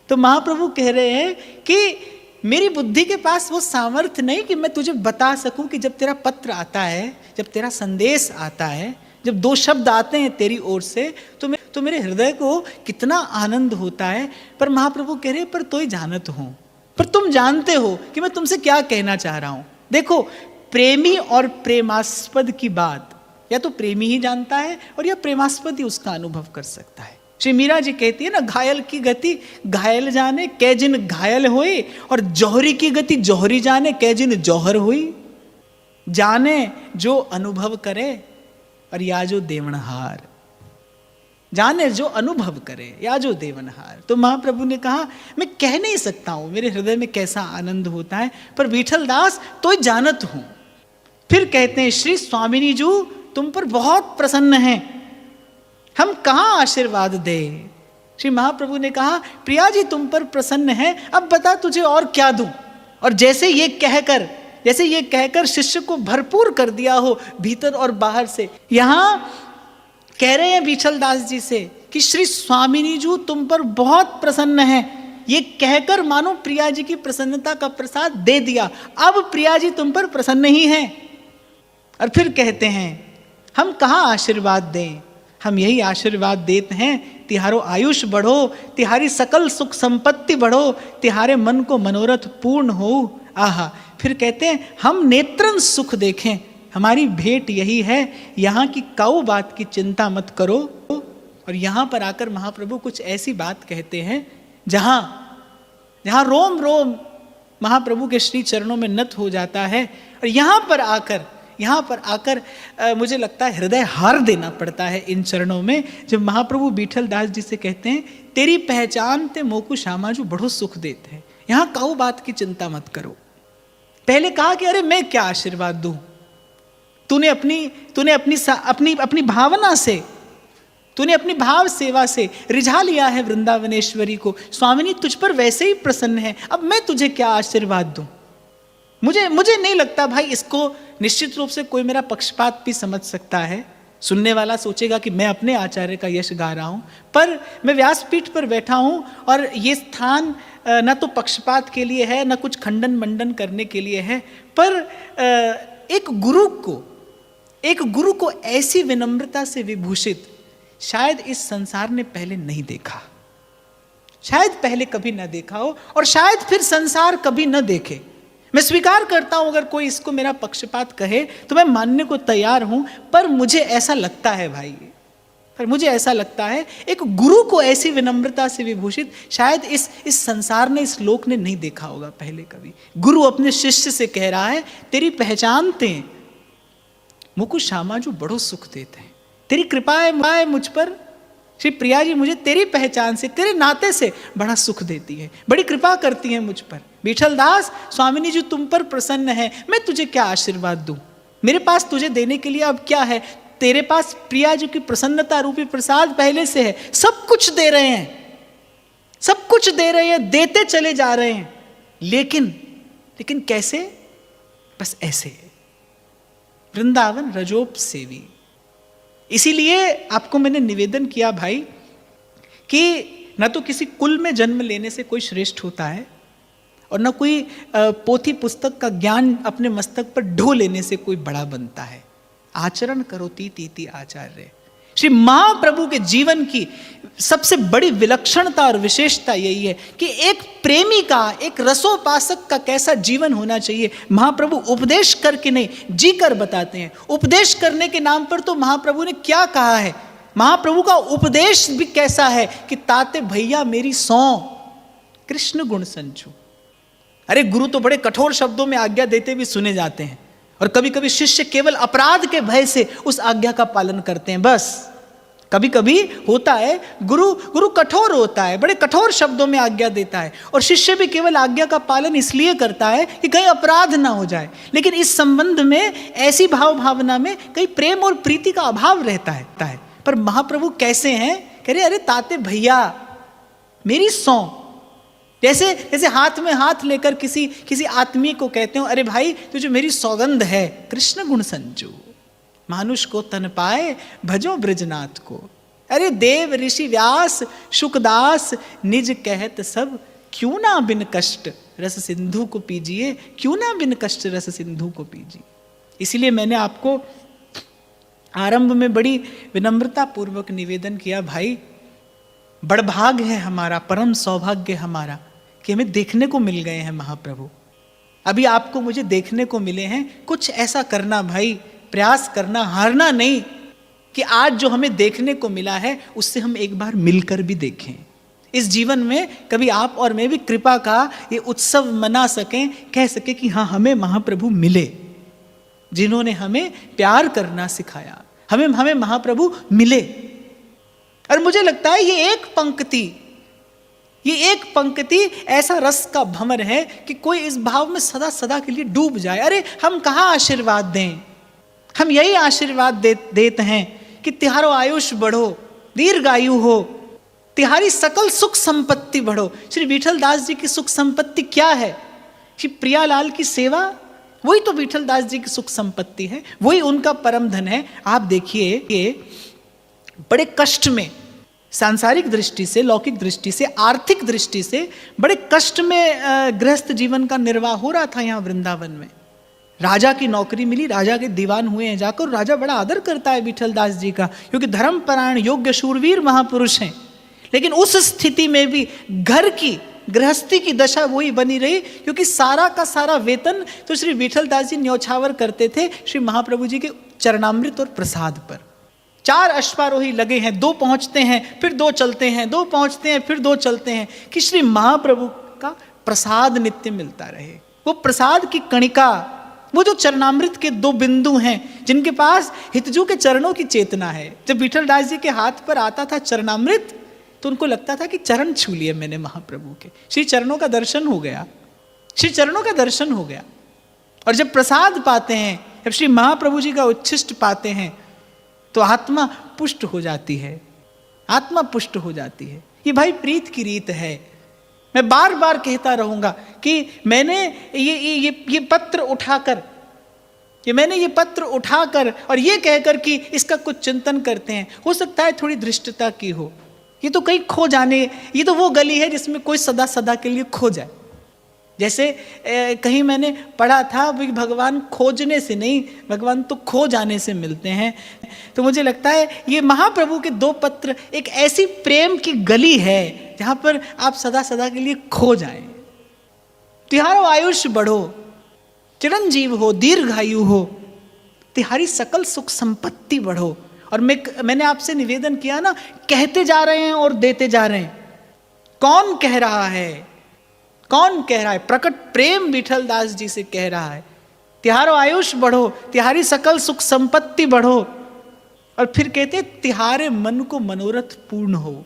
तो महाप्रभु कह रहे हैं कि मेरी बुद्धि के पास वो सामर्थ्य नहीं कि मैं तुझे बता सकूं कि जब तेरा पत्र आता है, जब तेरा संदेश आता है, जब दो शब्द आते हैं तेरी ओर से, तो मेरे हृदय को कितना आनंद होता है। पर महाप्रभु कह रहे पर तो ही जानत हो, पर तुम जानते हो कि मैं तुमसे क्या कहना चाह रहा हूं। देखो, प्रेमी और प्रेमास्पद की बात या तो प्रेमी ही जानता है और या प्रेमास्पद ही उसका अनुभव कर सकता है। श्री मीरा जी कहती है ना, घायल की गति घायल जाने कै जिन घायल होई, और जौहरी की गति जौहरी जाने कै जिन जौहर हुई। जाने जो अनुभव करे और या जो देवनहार। जाने जो अनुभव करे या जो देवनहार। तो महाप्रभु ने कहा मैं कह नहीं सकता हूं मेरे हृदय में कैसा आनंद होता है, पर विठल दास तो जानत हूं। फिर कहते हैं श्री स्वामिनी जी तुम पर बहुत प्रसन्न हैं, हम कहाँ आशीर्वाद दे। श्री महाप्रभु ने कहा प्रिया जी तुम पर प्रसन्न है, अब बता तुझे और क्या दूं। और जैसे ये कहकर शिष्य को भरपूर कर दिया हो भीतर और बाहर से, यहां कह रहे हैं विठल दास जी से कि श्री स्वामिनी जी तुम पर बहुत प्रसन्न है। ये कहकर मानो प्रिया जी की प्रसन्नता का प्रसाद दे दिया, अब प्रिया जी तुम पर प्रसन्न ही हैं। और फिर कहते हैं हम कहाँ आशीर्वाद दें, हम यही आशीर्वाद देते हैं तिहारो आयुष बढ़ो, तिहारी सकल सुख संपत्ति बढ़ो, तिहारे मन को मनोरथ पूर्ण हो। आहा, फिर कहते हैं हम नेत्रन सुख देखें, हमारी भेंट यही है, यहाँ की काऊ बात की चिंता मत करो। और यहाँ पर आकर महाप्रभु कुछ ऐसी बात कहते हैं जहाँ रोम रोम महाप्रभु के श्री चरणों में नत हो जाता है। और यहाँ पर आकर मुझे लगता है हृदय हार देना पड़ता है इन चरणों में, जब महाप्रभु विठल दास जी से कहते हैं तेरी पहचान ते मोकु श्यामा जो बड़ो सुख देते हैं, यहाँ काऊ बात की चिंता मत करो। पहले कहा कि अरे मैं क्या आशीर्वाद दूं, तूने अपनी भावना से, तूने अपनी भाव सेवा से रिझा लिया है वृंदावनेश्वरी को, स्वामिनी तुझ पर वैसे ही प्रसन्न है, अब मैं तुझे क्या आशीर्वाद दूं। मुझे नहीं लगता भाई इसको निश्चित रूप से कोई मेरा पक्षपात भी समझ सकता है। सुनने वाला सोचेगा कि मैं अपने आचार्य का यश गा रहा हूं, पर मैं व्यासपीठ पर बैठा हूं और ये स्थान न तो पक्षपात के लिए है न कुछ खंडन मंडन करने के लिए है, पर एक गुरु को ऐसी विनम्रता से विभूषित शायद इस संसार ने पहले नहीं देखा, शायद पहले कभी न देखा हो और शायद फिर संसार कभी न देखे। मैं स्वीकार करता हूं अगर कोई इसको मेरा पक्षपात कहे तो मैं मानने को तैयार हूं, पर मुझे ऐसा लगता है भाई, एक गुरु को ऐसी विनम्रता से विभूषित शायद इस संसार ने, इस लोक ने नहीं देखा होगा पहले कभी। गुरु अपने शिष्य से कह रहा है तेरी पहचानते मुकु श्यामा जो बड़ो सुख देते हैं, तेरी कृपा है मुझ पर श्री प्रिया जी, मुझे तेरी पहचान से, तेरे नाते से बड़ा सुख देती है, बड़ी कृपा करती है मुझ पर। विठल दास स्वामिनी जी तुम पर प्रसन्न है, मैं तुझे क्या आशीर्वाद दूं, मेरे पास तुझे देने के लिए अब क्या है। तेरे पास प्रिया जी की प्रसन्नता रूपी प्रसाद पहले से है, सब कुछ दे रहे हैं, देते चले जा रहे हैं, लेकिन कैसे, बस ऐसे, वृंदावन रजोप सेवी। इसीलिए आपको मैंने निवेदन किया भाई कि न तो किसी कुल में जन्म लेने से कोई श्रेष्ठ होता है और न कोई पोथी पुस्तक का ज्ञान अपने मस्तक पर ढो लेने से कोई बड़ा बनता है। आचरण करोति तीति आचार्य। श्री महाप्रभु के जीवन की सबसे बड़ी विलक्षणता और विशेषता यही है कि एक प्रेमी का, एक रसोपासक का कैसा जीवन होना चाहिए महाप्रभु उपदेश करके नहीं, जी कर बताते हैं। उपदेश करने के नाम पर तो महाप्रभु ने क्या कहा है, महाप्रभु का उपदेश भी कैसा है कि ताते भैया मेरी सौ कृष्ण गुण संचू। अरे गुरु तो बड़े कठोर शब्दों में आज्ञा देते भी सुने जाते हैं और कभी कभी शिष्य केवल अपराध के भय से उस आज्ञा का पालन करते हैं। बस कभी कभी होता है गुरु कठोर होता है, बड़े कठोर शब्दों में आज्ञा देता है और शिष्य भी केवल आज्ञा का पालन इसलिए करता है कि कहीं अपराध ना हो जाए। लेकिन इस संबंध में, ऐसी भावना में कहीं प्रेम और प्रीति का अभाव रहता है। पर महाप्रभु कैसे हैं, कह रहे अरे ताते भैया मेरी सौ, जैसे हाथ में हाथ लेकर किसी आत्मीय को कहते हो अरे भाई तुझे मेरी सौगंध है। कृष्ण गुण संजू मानुष को तन पाए भजो ब्रजनाथ को। अरे देव ऋषि व्यास शुकदास निज कहत सब, क्यों ना बिन कष्ट रस सिंधु को पीजिए, क्यों ना बिन कष्ट रस सिंधु को पीजिए। इसीलिए मैंने आपको आरंभ में बड़ी विनम्रता पूर्वक निवेदन किया, भाई बड़भाग है हमारा, परम सौभाग्य हमारा कि हमें देखने को मिल गए हैं महाप्रभु। अभी आपको मुझे देखने को मिले हैं, कुछ ऐसा करना भाई, प्रयास करना, हारना नहीं कि आज जो हमें देखने को मिला है उससे हम एक बार मिलकर भी देखें। इस जीवन में कभी आप और मैं भी कृपा का ये उत्सव मना सकें, कह सके कि हाँ हमें महाप्रभु मिले, जिन्होंने हमें प्यार करना सिखाया, हमें महाप्रभु मिले। और मुझे लगता है ये एक पंक्ति ऐसा रस का भंवर है कि कोई इस भाव में सदा सदा के लिए डूब जाए। अरे हम कहाँ आशीर्वाद दें, हम यही आशीर्वाद देते हैं कि तिहारो आयुष बढ़ो, दीर्घायु हो, तिहारी सकल सुख संपत्ति बढ़ो। श्री विठल दास जी की सुख संपत्ति क्या है? श्री प्रियालाल की सेवा, वही तो विठल दास जी की सुख संपत्ति है, वही उनका परम धन है। आप देखिए कि बड़े कष्ट में, सांसारिक दृष्टि से, लौकिक दृष्टि से, आर्थिक दृष्टि से बड़े कष्ट में गृहस्थ जीवन का निर्वाह हो रहा था यहाँ वृंदावन में। राजा की नौकरी मिली, राजा के दीवान हुए हैं जाकर, राजा बड़ा आदर करता है विठल दास जी का, क्योंकि धर्मपरायण योग्य शूरवीर महापुरुष हैं। लेकिन उस स्थिति में भी घर की गृहस्थी की दशा वही बनी रही, क्योंकि सारा का सारा वेतन तो श्री विठल दास जी न्यौछावर करते थे श्री महाप्रभु जी के चरणामृत और प्रसाद पर। 4 अश्वारोही लगे हैं, 2 पहुंचते हैं फिर 2 चलते हैं, 2 पहुंचते हैं फिर 2 चलते हैं, कि श्री महाप्रभु का प्रसाद नित्य मिलता रहे। वो प्रसाद की कणिका, वो जो चरणामृत के 2 बिंदु हैं जिनके पास हितजू के चरणों की चेतना है। जब विठल दास जी के हाथ पर आता था चरणामृत तो उनको लगता था कि चरण छू लिए मैंने महाप्रभु के, श्री चरणों का दर्शन हो गया, श्री चरणों का दर्शन हो गया। और जब प्रसाद पाते हैं, जब श्री महाप्रभु जी का उच्छिष्ट पाते हैं तो आत्मा पुष्ट हो जाती है, आत्मा पुष्ट हो जाती है। ये भाई प्रीत की रीत है। मैं बार बार कहता रहूंगा कि मैंने ये पत्र उठाकर, मैंने ये पत्र उठाकर और ये कहकर कि इसका कुछ चिंतन करते हैं, हो सकता है थोड़ी धृष्टता की हो, ये तो कहीं खो जाने, ये तो वो गली है जिसमें कोई सदा सदा के लिए खो जाए। जैसे कहीं मैंने पढ़ा था कि भगवान खोजने से नहीं, भगवान तो खो जाने से मिलते हैं। तो मुझे लगता है ये महाप्रभु के 2 पत्र एक ऐसी प्रेम की गली है जहाँ पर आप सदा सदा के लिए खो जाएं। तिहारो आयुष बढ़ो, चिरंजीव हो, दीर्घायु हो, तिहारी सकल सुख संपत्ति बढ़ो। और मैंने आपसे निवेदन किया ना, कहते जा रहे हैं और देते जा रहे हैं। कौन कह रहा है? कौन कह रहा है? प्रकट प्रेम विठल दास जी से कह रहा है, तिहारो आयुष बढ़ो, तिहारी सकल सुख संपत्ति बढ़ो। और फिर कहते तिहारे मन को मनोरथ पूर्ण हो।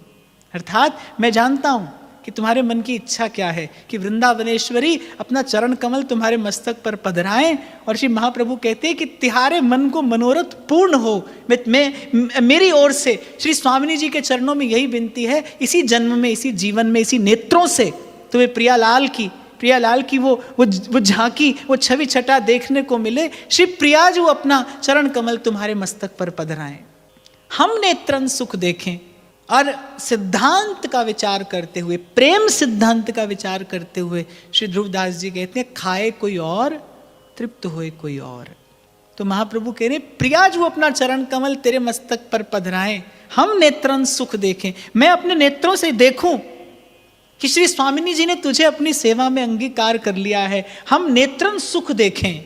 अर्थात मैं जानता हूं कि तुम्हारे मन की इच्छा क्या है, कि वृंदावनेश्वरी अपना चरण कमल तुम्हारे मस्तक पर पधराएं। और श्री महाप्रभु कहते हैं कि तिहारे मन को मनोरथ पूर्ण हो। मैं मेरी ओर से श्री स्वामिनी जी के चरणों में यही विनती है, इसी जन्म में, इसी जीवन में, इसी नेत्रों से तुम्हें प्रियालाल की वो झांकी, वो छवि छटा देखने को मिले। श्री प्रिया जो अपना चरण कमल तुम्हारे मस्तक पर पधराएं, हम नेत्रन सुख देखें। और सिद्धांत का विचार करते हुए, प्रेम सिद्धांत का विचार करते हुए श्री ध्रुवदास जी कहते हैं, खाए कोई और, तृप्त होए कोई और। तो महाप्रभु कह रहे, प्रिया जो अपना चरण कमल तेरे मस्तक पर पधराएं, हम नेत्रन सुख देखें। मैं अपने नेत्रों से देखूं कि श्री स्वामिनी जी ने तुझे अपनी सेवा में अंगीकार कर लिया है। हम नेत्रन सुख देखें,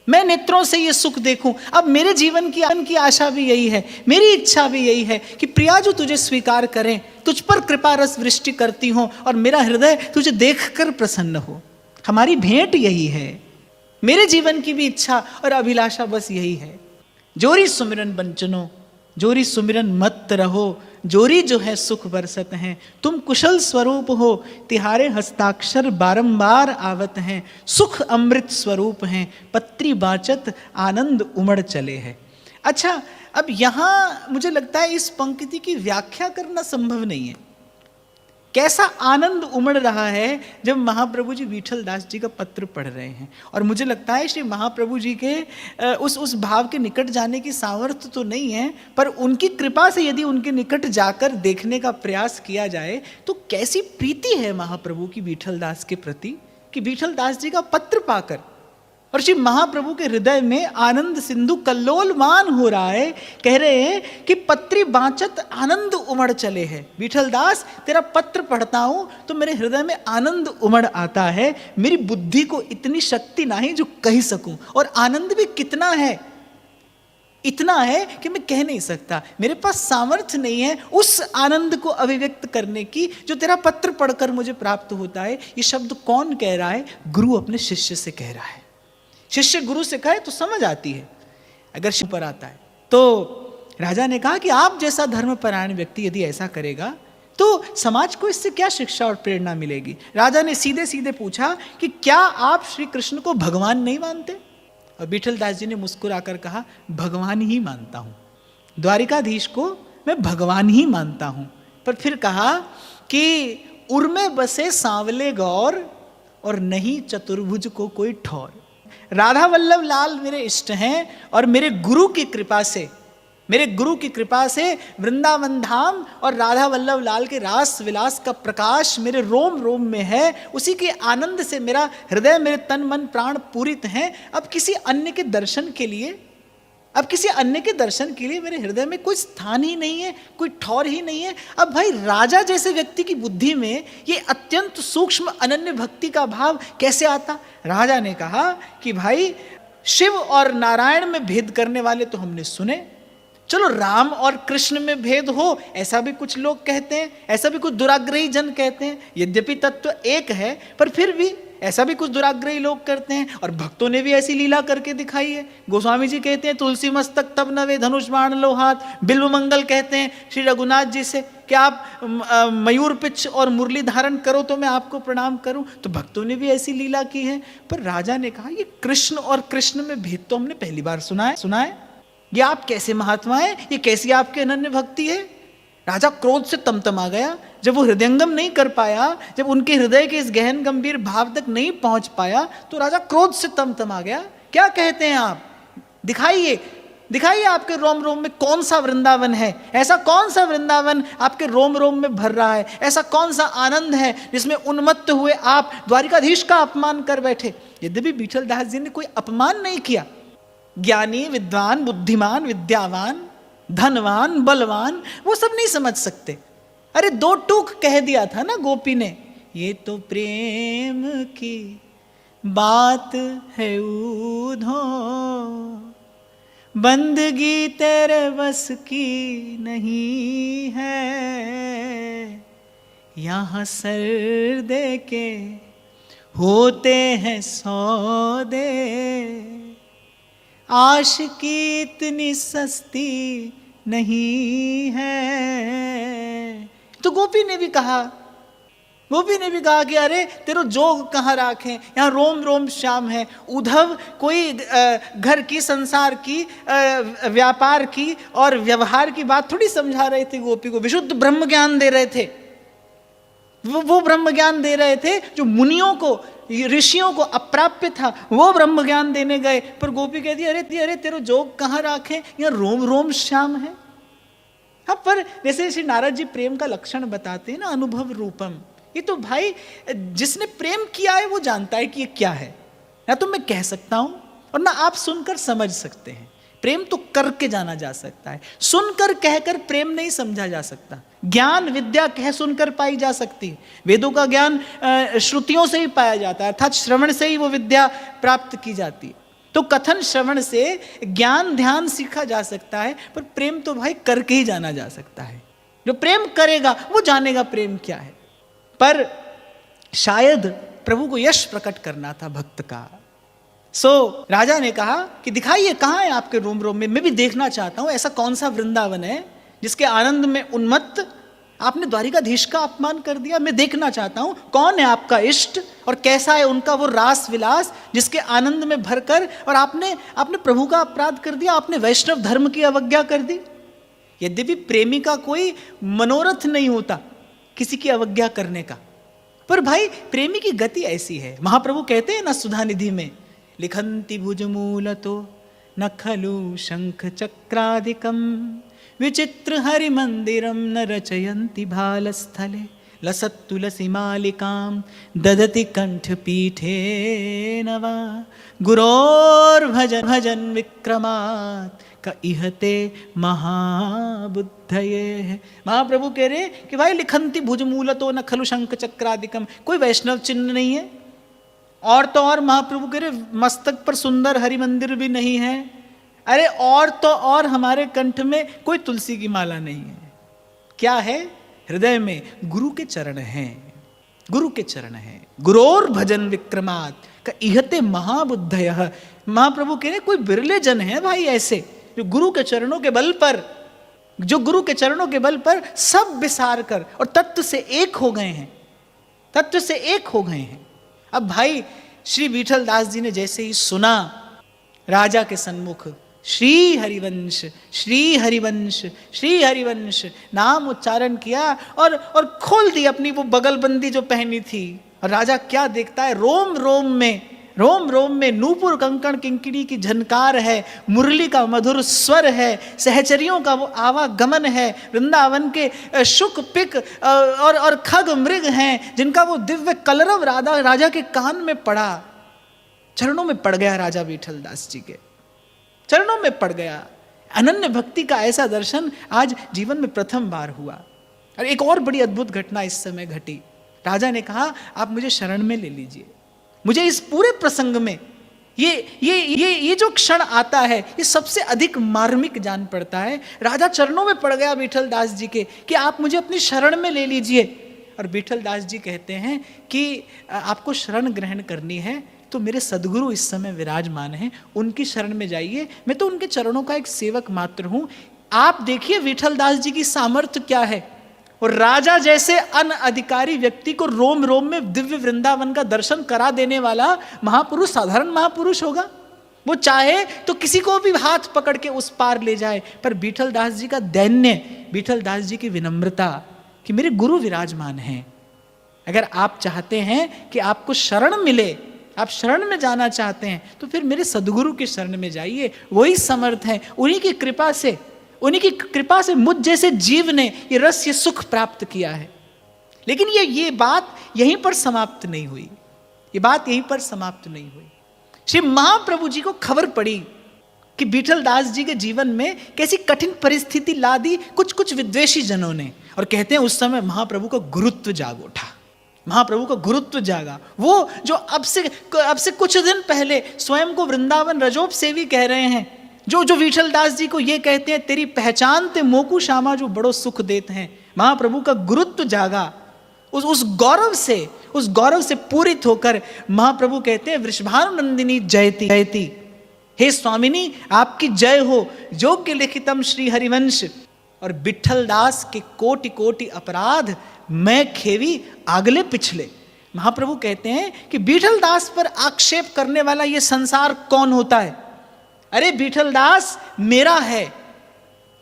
मैं नेत्रों से ये सुख देखूं। अब मेरे जीवन की आशा भी यही है, मेरी इच्छा भी यही है कि प्रिया जो तुझे स्वीकार करें, तुझ पर कृपा रस वृष्टि करती हो और मेरा हृदय तुझे देखकर प्रसन्न हो। हमारी भेंट यही है, मेरे जीवन की भी इच्छा और अभिलाषा बस यही है। जोरी सुमिरन बंचनो, जोरी सुमिरन मत रहो, जोरी जो है सुख बरसत हैं। तुम कुशल स्वरूप हो, तिहारे हस्ताक्षर बारंबार आवत हैं। सुख अमृत स्वरूप हैं, पत्री बाचत आनंद उमड़ चले हैं। अच्छा, अब यहाँ मुझे लगता है इस पंक्ति की व्याख्या करना संभव नहीं है। कैसा आनंद उमड़ रहा है जब महाप्रभु जी विठल दास जी का पत्र पढ़ रहे हैं। और मुझे लगता है श्री महाप्रभु जी के उस भाव के निकट जाने की सामर्थ्य तो नहीं है, पर उनकी कृपा से यदि उनके निकट जाकर देखने का प्रयास किया जाए तो कैसी प्रीति है महाप्रभु की विठल दास के प्रति, कि विठल दास जी का पत्र पाकर और श्री महाप्रभु के हृदय में आनंद सिंधु कल्लोलमान हो रहा है। कह रहे हैं कि पत्री बाचत आनंद उमड़ चले हैं। विठल दास, तेरा पत्र पढ़ता हूं तो मेरे हृदय में आनंद उमड़ आता है। मेरी बुद्धि को इतनी शक्ति नहीं जो कह सकूं, और आनंद भी कितना है, इतना है कि मैं कह नहीं सकता। मेरे पास सामर्थ्य नहीं है उस आनंद को अभिव्यक्त करने की जो तेरा पत्र पढ़कर मुझे प्राप्त होता है। ये शब्द कौन कह रहा है? गुरु अपने शिष्य से कह रहा है। शिष्य गुरु से कहे तो समझ आती है, अगर शिव पर आता है तो राजा ने कहा कि आप जैसा धर्मपरायण व्यक्ति यदि ऐसा करेगा तो समाज को इससे क्या शिक्षा और प्रेरणा मिलेगी। राजा ने सीधे सीधे पूछा कि क्या आप श्री कृष्ण को भगवान नहीं मानते? और विठलदास जी ने मुस्कुराकर कहा, भगवान ही मानता हूं, द्वारिकाधीश को मैं भगवान ही मानता हूं। पर फिर कहा कि उर में बसे सांवले गौर और नहीं चतुर्भुज को कोई ठौर। राधा वल्लभ लाल मेरे इष्ट हैं और मेरे गुरु की कृपा से वृंदावन धाम और राधा वल्लभ लाल के रास विलास का प्रकाश मेरे रोम रोम में है। उसी के आनंद से मेरा हृदय, मेरे तन मन प्राण पूरित हैं। अब किसी अन्य के दर्शन के लिए मेरे हृदय में कोई स्थान ही नहीं है, कोई ठौर ही नहीं है। अब भाई राजा जैसे व्यक्ति की बुद्धि में ये अत्यंत सूक्ष्म अनन्य भक्ति का भाव कैसे आता? राजा ने कहा कि भाई शिव और नारायण में भेद करने वाले तो हमने सुने, चलो राम और कृष्ण में भेद हो ऐसा भी कुछ लोग कहते हैं, ऐसा भी कुछ दुराग्रही जन कहते हैं। यद्यपि तत्व एक है पर फिर भी ऐसा भी कुछ दुराग्रही लोग करते हैं और भक्तों ने भी ऐसी लीला करके दिखाई है। गोस्वामी जी कहते हैं तुलसी मस्तक तब नवे धनुष बाण लो हाथ। बिल्व मंगल कहते हैं श्री रघुनाथ जी से कि आप मयूर पिच और मुरली धारण करो तो मैं आपको प्रणाम करूं। तो भक्तों ने भी ऐसी लीला की है। पर राजा ने कहा ये कृष्ण और कृष्ण में भेद तो हमने पहली बार सुना है। ये आप कैसे महात्मा है, ये कैसी आपके अनन्य भक्ति है? राजा क्रोध से तमतमा गया। जब वो हृदयंगम नहीं कर पाया, जब उनके हृदय के इस गहन गंभीर भाव तक नहीं पहुंच पाया तो राजा क्रोध से तमतमा गया। क्या कहते हैं आप? दिखाइए आपके रोम रोम में कौन सा वृंदावन है, ऐसा कौन सा वृंदावन आपके रोम रोम में भर रहा है, ऐसा कौन सा आनंद है जिसमें उन्मत्त हुए आप द्वारिकाधीश का अपमान कर बैठे। यद्यपि विठलदास जी ने कोई अपमान नहीं किया। ज्ञानी, विद्वान, बुद्धिमान, विद्यावान, धनवान, बलवान वो सब नहीं समझ सकते। अरे दो टूक कह दिया था ना गोपी ने, ये तो प्रेम की बात है ऊधो, बंदगी तेरे बस की नहीं है, यहाँ सर दे के होते हैं सौदे, आशिकी इतनी सस्ती नहीं है। तो गोपी ने भी कहा कि अरे तेरो जोग कहाँ राखें, यहाँ रोम रोम श्याम है। उद्धव कोई घर की, संसार की, व्यापार की और व्यवहार की बात थोड़ी समझा रहे थे गोपी को, विशुद्ध ब्रह्म ज्ञान दे रहे थे। वो ब्रह्म ज्ञान दे रहे थे जो मुनियों को, ऋषियों को अप्राप्य था, वो ब्रह्म ज्ञान देने गए। पर गोपी कहती अरे तेरो जोग कहाँ राखें, यहाँ रोम रोम श्याम है। हाँ, पर जैसे श्री नारद जी प्रेम का लक्षण बताते हैं ना, अनुभव रूपम, ये तो भाई जिसने प्रेम किया है वो जानता है कि ये क्या है। ना तो मैं कह सकता हूं और ना आप सुनकर समझ सकते हैं। प्रेम तो करके जाना जा सकता है, सुनकर कहकर प्रेम नहीं समझा जा सकता। ज्ञान विद्या कह सुनकर पाई जा सकती है। वेदों का ज्ञान श्रुतियों से ही पाया जाता है, अर्थात श्रवण से ही वो विद्या प्राप्त की जाती है। तो कथन श्रवण से ज्ञान ध्यान सीखा जा सकता है, पर प्रेम तो भाई करके ही जाना जा सकता है। जो प्रेम करेगा वो जानेगा प्रेम क्या है। पर शायद प्रभु को यश प्रकट करना था भक्त का। राजा ने कहा कि दिखाइए कहाँ है आपके रोम रोम में, मैं भी देखना चाहता हूं ऐसा कौन सा वृंदावन है जिसके आनंद में उन्मत्त आपने द्वारिकाधीश का अपमान कर दिया। मैं देखना चाहता हूं कौन है आपका इष्ट और कैसा है उनका वो रास विलास जिसके आनंद में भरकर, और आपने प्रभु का अपराध कर दिया, आपने वैष्णव धर्म की अवज्ञा कर दी। यद्यपि प्रेमी का कोई मनोरथ नहीं होता किसी की अवज्ञा करने का, पर भाई प्रेमी की गति ऐसी है। महाप्रभु कहते हैं ना सुधा निधि में, लिखन्ति भुजमूलतो न खलु शंख चक्रादिकम विचित्र हरि मंदिरम न रचयन्ति भालस्थले लसत् तुलसी मालिकाम ददति कंठ पीठे नवा गुरोर भजन भजन विक्रमात् का इहते महाबुद्धये। महाप्रभु कह रहे कि भाई लिखन्ति भुजमूलतो न खलु शंख चक्रादिकम, कोई वैष्णव चिन्ह नहीं है। और तो और महाप्रभु कह रहे मस्तक पर सुंदर हरि मंदिर भी नहीं है। अरे और तो और हमारे कंठ में कोई तुलसी की माला नहीं है। क्या है? हृदय में गुरु के चरण हैं, गुरु के चरण हैं। गुरोर भजन विक्रमात् का इहते महाबुद्धयः। महाप्रभु कह रहे कोई बिरले जन है भाई ऐसे जो गुरु के चरणों के बल पर जो गुरु के चरणों के बल पर सब विसार कर और तत्व से एक हो गए हैं, तत्व से एक हो गए हैं। अब भाई श्री विठल दास जी ने जैसे ही सुना राजा के सन्मुख श्री हरिवंश श्री हरिवंश श्री हरिवंश नाम उच्चारण किया और खोल दी अपनी वो बगलबंदी जो पहनी थी। और राजा क्या देखता है, रोम रोम में नूपुर कंकण किंकिणी की झनकार है, मुरली का मधुर स्वर है, सहचरियों का वो आवागमन है, वृंदावन के शुक पिक और खग मृग हैं जिनका वो दिव्य कलरव राजा के कान में पड़ा। चरणों में पड़ गया राजा विठल दास जी के, चरणों में पड़ गया। अनन्य भक्ति का ऐसा दर्शन आज जीवन में प्रथम बार हुआ। और एक और बड़ी अद्भुत घटना इस समय घटी। राजा ने कहा आप मुझे शरण में ले लीजिए। मुझे इस पूरे प्रसंग में ये जो क्षण आता है ये सबसे अधिक मार्मिक जान पड़ता है। राजा चरणों में पड़ गया विठल दास जी के कि आप मुझे अपनी शरण में ले लीजिए। और विठल दास जी कहते हैं कि आपको शरण ग्रहण करनी है तो मेरे सदगुरु इस समय विराजमान हैं, उनकी शरण में जाइए, मैं तो उनके चरणों का एक सेवक मात्र हूं। आप देखिए विठल दास जी की सामर्थ्य क्या है। और राजा जैसे अनअधिकारी व्यक्ति को रोम रोम में दिव्य वृंदावन का दर्शन करा देने वाला महापुरुष साधारण महापुरुष होगा? वो चाहे तो किसी को भी हाथ पकड़ के उस पार ले जाए। पर विठल दास जी का दैन्य, विठल दास जी की विनम्रता कि मेरे गुरु विराजमान हैं। अगर आप चाहते हैं कि आपको शरण मिले, आप शरण में जाना चाहते हैं तो फिर मेरे सदगुरु की शरण में जाइए, वही समर्थ हैं। उन्हीं की कृपा से मुझ जैसे जीव ने ये रस, ये सुख प्राप्त किया है। लेकिन ये बात यहीं पर समाप्त नहीं हुई, ये बात यहीं पर समाप्त नहीं हुई। श्री महाप्रभु जी को खबर पड़ी कि विठल दास जी के जीवन में कैसी कठिन परिस्थिति ला दी कुछ विद्वेषी जनों ने। और कहते हैं उस समय महाप्रभु का गुरुत्व जाग उठा, महाप्रभु का गुरुत्व जागा। वो जो अब से कुछ दिन पहले स्वयं को वृंदावन रजोप सेवी कह रहे हैं, जो विठल दास जी को ये कहते हैं तेरी पहचान ते मोकू श्यामा जो बड़ो सुख देते हैं, महाप्रभु का गुरुत्व जागा। उस गौरव से पूरित होकर महाप्रभु कहते हैं वृषभानुनंदिनी जयति जयति, हे स्वामिनी आपकी जय हो, योग्य लिखितम श्री हरिवंश। और विठल दास के कोटि कोटि अपराध मैं खेवी आगले पिछले। महाप्रभु कहते हैं कि विठल दास पर आक्षेप करने वाला ये संसार कौन होता है? अरे विठल दास मेरा है।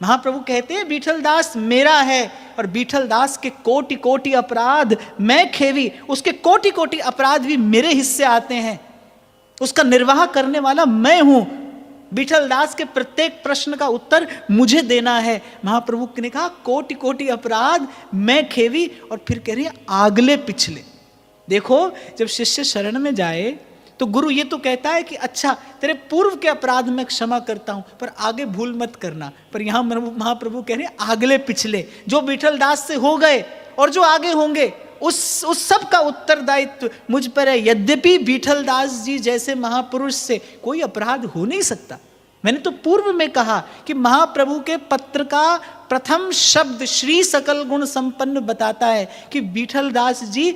महाप्रभु कहते हैं विठल दास मेरा है और विठल दास के कोटि कोटि अपराध मैं खेवी, उसके कोटि कोटि अपराध भी मेरे हिस्से आते हैं, उसका निर्वाह करने वाला मैं हूं। विठल दास के प्रत्येक प्रश्न का उत्तर मुझे देना है। महाप्रभु ने कहा कोटि कोटि अपराध मैं खेवी, और फिर कह रही है आगले पिछले। देखो जब शिष्य शरण में जाए तो गुरु ये तो कहता है कि अच्छा तेरे पूर्व के अपराध में क्षमा करता हूं पर आगे भूल मत करना। पर यहां महाप्रभु कह रहे हैं आगले पिछले, जो विठल दास से हो गए और जो आगे होंगे उस सब का उत्तरदायित्व मुझ पर है। यद्यपि विठल दास जी जैसे महापुरुष से कोई अपराध हो नहीं सकता। मैंने तो पूर्व में कहा कि महाप्रभु के पत्र का प्रथम शब्द श्री सकल गुण संपन्न बताता है कि विठल दास जी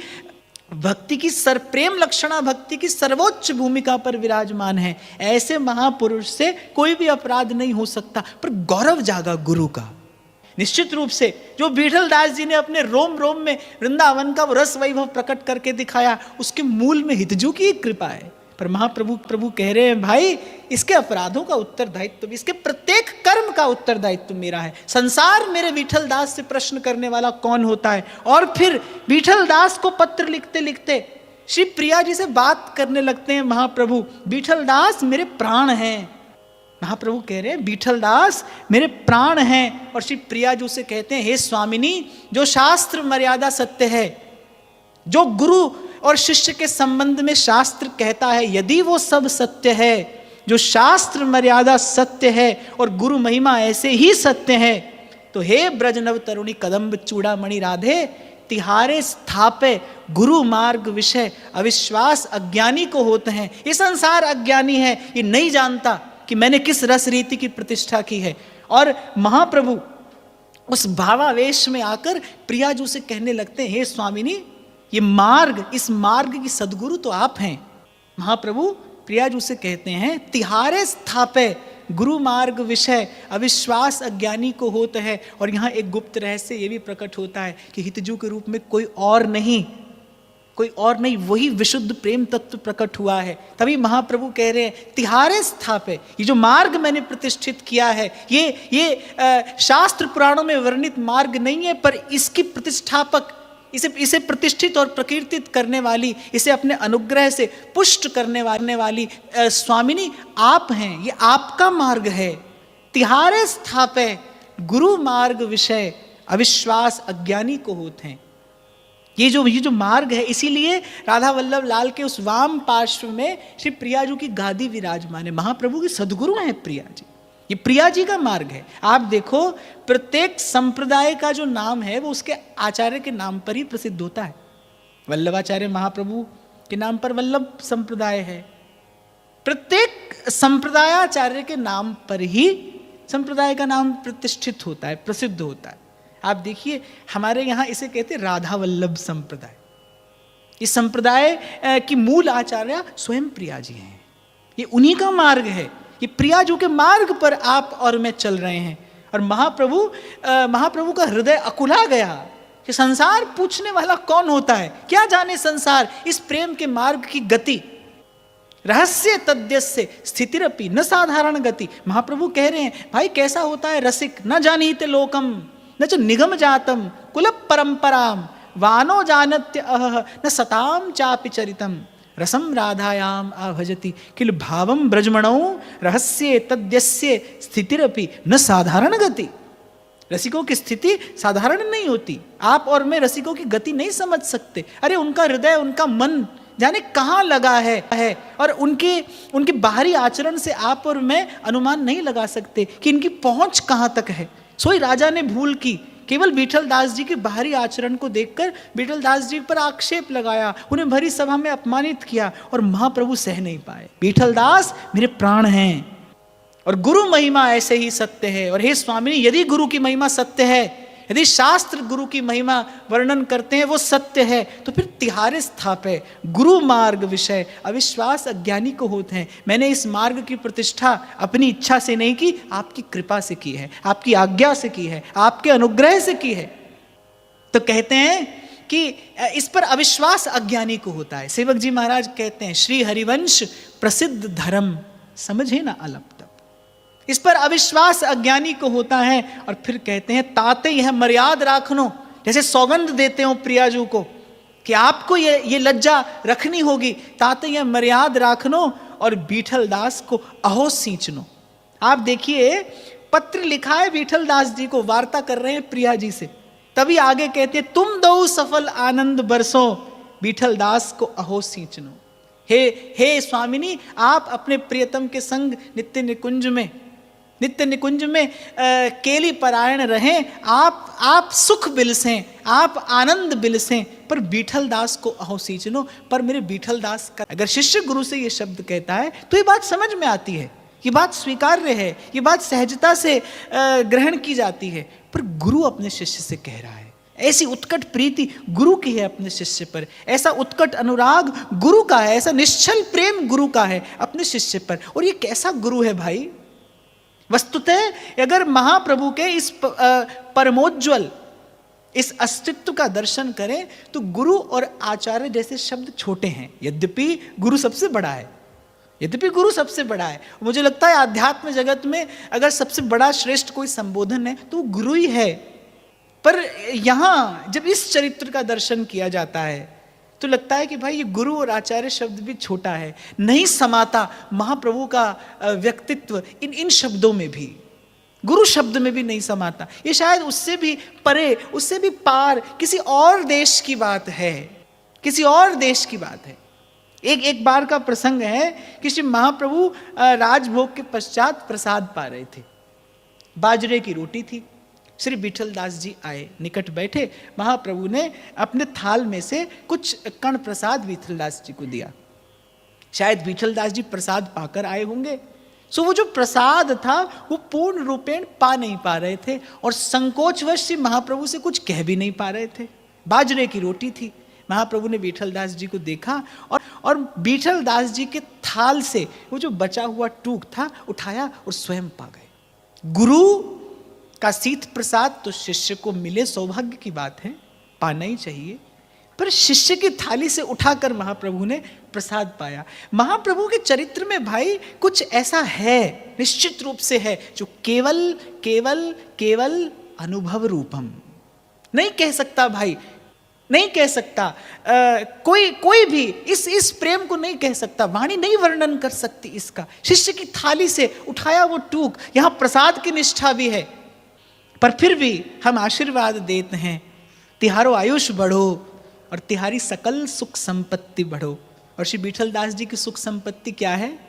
भक्ति की प्रेम लक्षणा भक्ति की सर्वोच्च भूमिका पर विराजमान है। ऐसे महापुरुष से कोई भी अपराध नहीं हो सकता। पर गौरव जागा गुरु का। निश्चित रूप से जो विठल दास जी ने अपने रोम रोम में वृंदावन का रस वैभव प्रकट करके दिखाया, उसके मूल में हितजू की कृपा है। पर महाप्रभु कह रहे हैं भाई इसके अपराधों का उत्तरदायित्व, इसके प्रत्येक कर्म का उत्तरदायित्व मेरा है। संसार मेरे विठल दास से प्रश्न करने वाला कौन होता है? और फिर विठल दास को पत्र लिखते लिखते श्री प्रिया जी से बात करने लगते हैं महाप्रभु। विठल दास मेरे प्राण हैं। महाप्रभु कह रहे हैं विठल दास मेरे प्राण हैं। और श्री प्रिया जी से कहते हैं हे स्वामिनी, जो शास्त्र मर्यादा सत्य है, जो गुरु और शिष्य के संबंध में शास्त्र कहता है, यदि वो सब सत्य है, जो शास्त्र मर्यादा सत्य है और गुरु महिमा ऐसे ही सत्य है, तो हे ब्रजनव तरुणी कदम्ब चूड़ामणि राधे, तिहारे स्थापे गुरु मार्ग विषय अविश्वास अज्ञानी को होते हैं। ये संसार अज्ञानी है, ये नहीं जानता कि मैंने किस रस रीति की प्रतिष्ठा की है। और महाप्रभु उस भावावेश में आकर प्रियाजू से कहने लगते हैं हे स्वामिनी, ये मार्ग, इस मार्ग की सदगुरु तो आप हैं। महाप्रभु प्रियाजू से कहते हैं तिहारे स्थापे, गुरु मार्ग विषय अविश्वास अज्ञानी को होता है। और यहाँ एक गुप्त रहस्य ये भी प्रकट होता है कि हितजू के रूप में कोई और नहीं, वही विशुद्ध प्रेम तत्व प्रकट हुआ है। तभी महाप्रभु कह रहे हैं तिहारे स्थापे, ये जो मार्ग मैंने प्रतिष्ठित किया है, ये शास्त्र पुराणों में वर्णित मार्ग नहीं है, पर इसकी प्रतिष्ठापक, इसे प्रतिष्ठित और प्रकीर्तित करने वाली, इसे अपने अनुग्रह से पुष्ट करने वाली स्वामिनी आप हैं। ये आपका मार्ग है। तिहारे स्थापे गुरु मार्ग विषय अविश्वास अज्ञानी को होते हैं। ये जो मार्ग है, इसीलिए राधा वल्लभ लाल के उस वाम पार्श्व में श्री प्रियाजू की गादी विराजमान है। महाप्रभु की सदगुरु हैं प्रिया जी, ये प्रिया जी का मार्ग है। आप देखो प्रत्येक संप्रदाय का जो नाम है वो उसके आचार्य के नाम पर ही प्रसिद्ध होता है। वल्लभाचार्य महाप्रभु के नाम पर वल्लभ संप्रदाय है। प्रत्येक संप्रदायाचार्य के नाम पर ही संप्रदाय का नाम प्रतिष्ठित होता है, प्रसिद्ध होता है। आप देखिए हमारे यहाँ इसे कहते हैं राधा वल्लभ संप्रदाय। इस संप्रदाय की मूल आचार्य स्वयं प्रिया जी हैं। ये उन्हीं का मार्ग है। ये प्रिया जी के मार्ग पर आप और मैं चल रहे हैं। और महाप्रभु का हृदय अकुला गया कि संसार पूछने वाला कौन होता है, क्या जाने संसार इस प्रेम के मार्ग की गति। रहस्य तद्यस्य स्थितिरपि न साधारण गति। महाप्रभु कह रहे हैं भाई कैसा होता है रसिक, न जानीते लोकम न च निगम जातम कुल परंपराम वानो जानत्य अह न सताम चापि चरितम रसम राधायाम आभजति किल भावम ब्रजमणौ रहस्य तद्यस्य स्थितिरपि न साधारण गति। रसिकों की स्थिति साधारण नहीं होती। आप और मैं रसिकों की गति नहीं समझ सकते। अरे उनका हृदय, उनका मन जाने कहाँ लगा है और उनके बाहरी आचरण से आप और मैं अनुमान नहीं लगा सकते कि इनकी पहुंच कहाँ तक है। सोई राजा ने भूल की, केवल बीठल दास जी के बाहरी आचरण को देखकर बीठल दास जी पर आक्षेप लगाया, उन्हें भरी सभा में अपमानित किया और महाप्रभु सह नहीं पाए। बीठल दास मेरे प्राण हैं और गुरु महिमा ऐसे ही सत्य है। और हे स्वामिनी, यदि गुरु की महिमा सत्य है, यदि शास्त्र गुरु की महिमा वर्णन करते हैं वो सत्य है, तो फिर तिहारे स्थापे गुरु मार्ग विषय अविश्वास अज्ञानी को होते हैं। मैंने इस मार्ग की प्रतिष्ठा अपनी इच्छा से नहीं की, आपकी कृपा से की है, आपकी आज्ञा से की है, आपके अनुग्रह से की है। तो कहते हैं कि इस पर अविश्वास अज्ञानी को होता है। सेवक जी महाराज कहते हैं श्री हरिवंश प्रसिद्ध धर्म समझे ना अलप तब, इस पर अविश्वास अज्ञानी को होता है। और फिर कहते हैं ताते यह मर्याद राखनो, जैसे सौगंध देते हो प्रियाजू को कि आपको ये लज्जा रखनी होगी, ताते यह मर्याद राखनो और बीठल दास को अहो सींचनो। आप देखिए पत्र लिखा है बीठल दास जी को, वार्ता कर रहे हैं प्रिया जी से, तभी आगे कहते हैं तुम दो सफल आनंद बरसो बीठल दास को अहो सींचनो। हे स्वामिनी, आप अपने प्रियतम के संग नित्य निकुंज में केली परायण रहें। आप सुख बिलसें, आप आनंद बिलसें, पर बीठल दास को अहो सींचनो। पर मेरे बीठल दास का, अगर शिष्य गुरु से ये शब्द कहता है तो ये बात समझ में आती है, ये बात स्वीकार्य है, ये बात सहजता से ग्रहण की जाती है। पर गुरु अपने शिष्य से कह रहा है, ऐसी उत्कट प्रीति गुरु की है अपने शिष्य पर, ऐसा उत्कट अनुराग गुरु का है, ऐसा निश्चल प्रेम गुरु का है अपने शिष्य पर। और ये कैसा गुरु है भाई। वस्तुतः अगर महाप्रभु के इस परमोज्वल इस अस्तित्व का दर्शन करें तो गुरु और आचार्य जैसे शब्द छोटे हैं। यद्यपि गुरु सबसे बड़ा है, मुझे लगता है आध्यात्म जगत में अगर सबसे बड़ा श्रेष्ठ कोई संबोधन है तो गुरु ही है। पर यहाँ जब इस चरित्र का दर्शन किया जाता है तो लगता है कि भाई ये गुरु और आचार्य शब्द भी छोटा है, नहीं समाता महाप्रभु का व्यक्तित्व इन शब्दों में भी, गुरु शब्द में भी नहीं समाता। ये शायद उससे भी परे, उससे भी पार किसी और देश की बात है, किसी और देश की बात है। एक बार का प्रसंग है कि श्री महाप्रभु राजभोग के पश्चात प्रसाद पा रहे थे। बाजरे की रोटी थी। श्री बीठल दास जी आए, निकट बैठे। महाप्रभु ने अपने थाल में से कुछ कण प्रसाद बीठल दास जी को दिया। शायद बीठल दास जी प्रसाद पाकर आए होंगे। सो वो जो प्रसाद था वो पूर्ण रूपेण पा नहीं पा रहे थे और संकोचवश श्री महाप्रभु से कुछ कह भी नहीं पा रहे थे। बाजरे की रोटी थी। महाप्रभु ने बीठल दास जी को देखा और बीठल दास जी के थाल से वो जो बचा हुआ टूक था उठाया और स्वयं पा गए। गुरु का शीत प्रसाद तो शिष्य को मिले, सौभाग्य की बात है, पाना ही चाहिए, पर शिष्य की थाली से उठाकर महाप्रभु ने प्रसाद पाया। महाप्रभु के चरित्र में भाई कुछ ऐसा है, निश्चित रूप से है, जो केवल केवल केवल अनुभव रूपम नहीं कह सकता भाई, नहीं कह सकता। कोई भी इस प्रेम को नहीं कह सकता, वाणी नहीं वर्णन कर सकती इसका। शिष्य की थाली से उठाया वो टूक, यहां प्रसाद की निष्ठा भी है, पर फिर भी हम आशीर्वाद देते हैं, तिहारो आयुष बढ़ो और तिहारी सकल सुख संपत्ति बढ़ो। और श्री बीठल दास जी की सुख संपत्ति क्या है?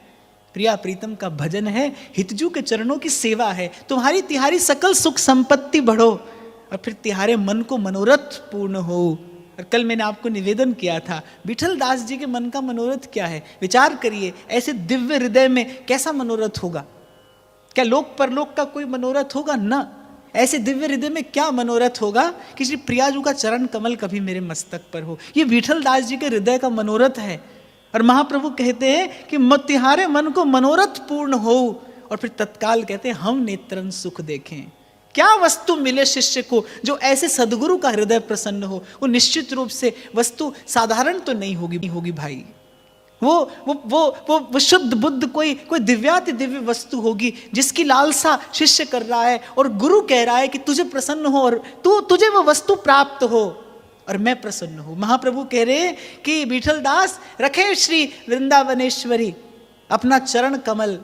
प्रिया प्रीतम का भजन है, हितजू के चरणों की सेवा है। तुम्हारी तिहारी सकल सुख संपत्ति बढ़ो और फिर तिहारे मन को मनोरथ पूर्ण हो। और कल मैंने आपको निवेदन किया था, बीठल दास जी के मन का मनोरथ क्या है? विचार करिए, ऐसे दिव्य हृदय में कैसा मनोरथ होगा? क्या लोक परलोक का कोई मनोरथ होगा? ना। ऐसे दिव्य हृदय में क्या मनोरथ होगा कि श्री प्रियाजू का चरण कमल कभी मेरे मस्तक पर हो। ये बीठल दास जी के हृदय का मनोरथ है। और महाप्रभु कहते हैं कि तिहारे मन को मनोरथ पूर्ण हो, और फिर तत्काल कहते हैं हम नेत्रन सुख देखें। क्या वस्तु मिले शिष्य को जो ऐसे सदगुरु का हृदय प्रसन्न हो? वो निश्चित रूप से वस्तु साधारण तो नहीं होगी भाई। वो शुद्ध बुद्ध कोई दिव्याति दिव्य वस्तु होगी, जिसकी लालसा शिष्य कर रहा है और गुरु कह रहा है कि तुझे प्रसन्न हो और तुझे वो वस्तु प्राप्त हो और मैं प्रसन्न हूं। महाप्रभु कह रहे हैं कि बीठल दास रखे श्री वृंदावनेश्वरी अपना चरण कमल,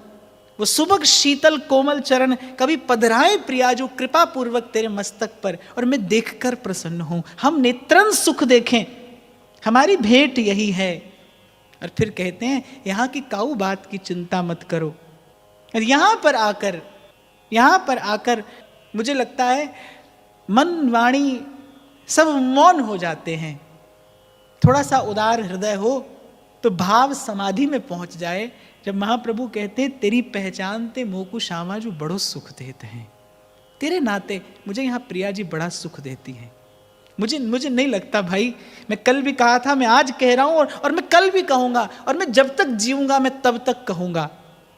वो सुबह शीतल कोमल चरण कभी पधराए प्रियाजू कृपा पूर्वक तेरे मस्तक पर, और मैं देखकर प्रसन्न हूं। हम नेत्रन सुख देखें, हमारी भेंट यही है। और फिर कहते हैं यहाँ की काऊ बात की चिंता मत करो। और यहाँ पर आकर मुझे लगता है मन वाणी सब मौन हो जाते हैं। थोड़ा सा उदार हृदय हो तो भाव समाधि में पहुंच जाए। जब महाप्रभु कहते हैं तेरी पहचानते मोकु श्यामा जो बड़ो सुख देते हैं, तेरे नाते मुझे यहाँ प्रिया जी बड़ा सुख देती है। मुझे नहीं लगता भाई, मैं कल भी कहा था, मैं आज कह रहा हूं और मैं कल भी कहूंगा, और मैं जब तक जीऊंगा मैं तब तक कहूंगा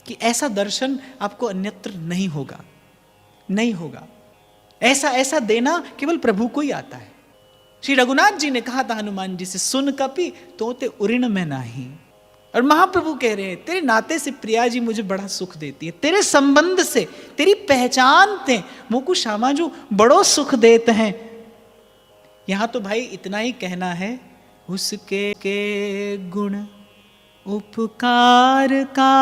कि ऐसा दर्शन आपको अन्यत्र नहीं होगा। ऐसा देना केवल प्रभु को ही आता है। श्री रघुनाथ जी ने कहा था हनुमान जी से, सुन कपि तोते उऋण में नाही। और महाप्रभु कह रहे हैं तेरे नाते से प्रिया जी मुझे बड़ा सुख देती है, तेरे संबंध से, तेरी पहचान थे मोकु श्यामा जो बड़ो सुख देते हैं। यहां तो भाई इतना ही कहना है, उसके के गुण उपकार का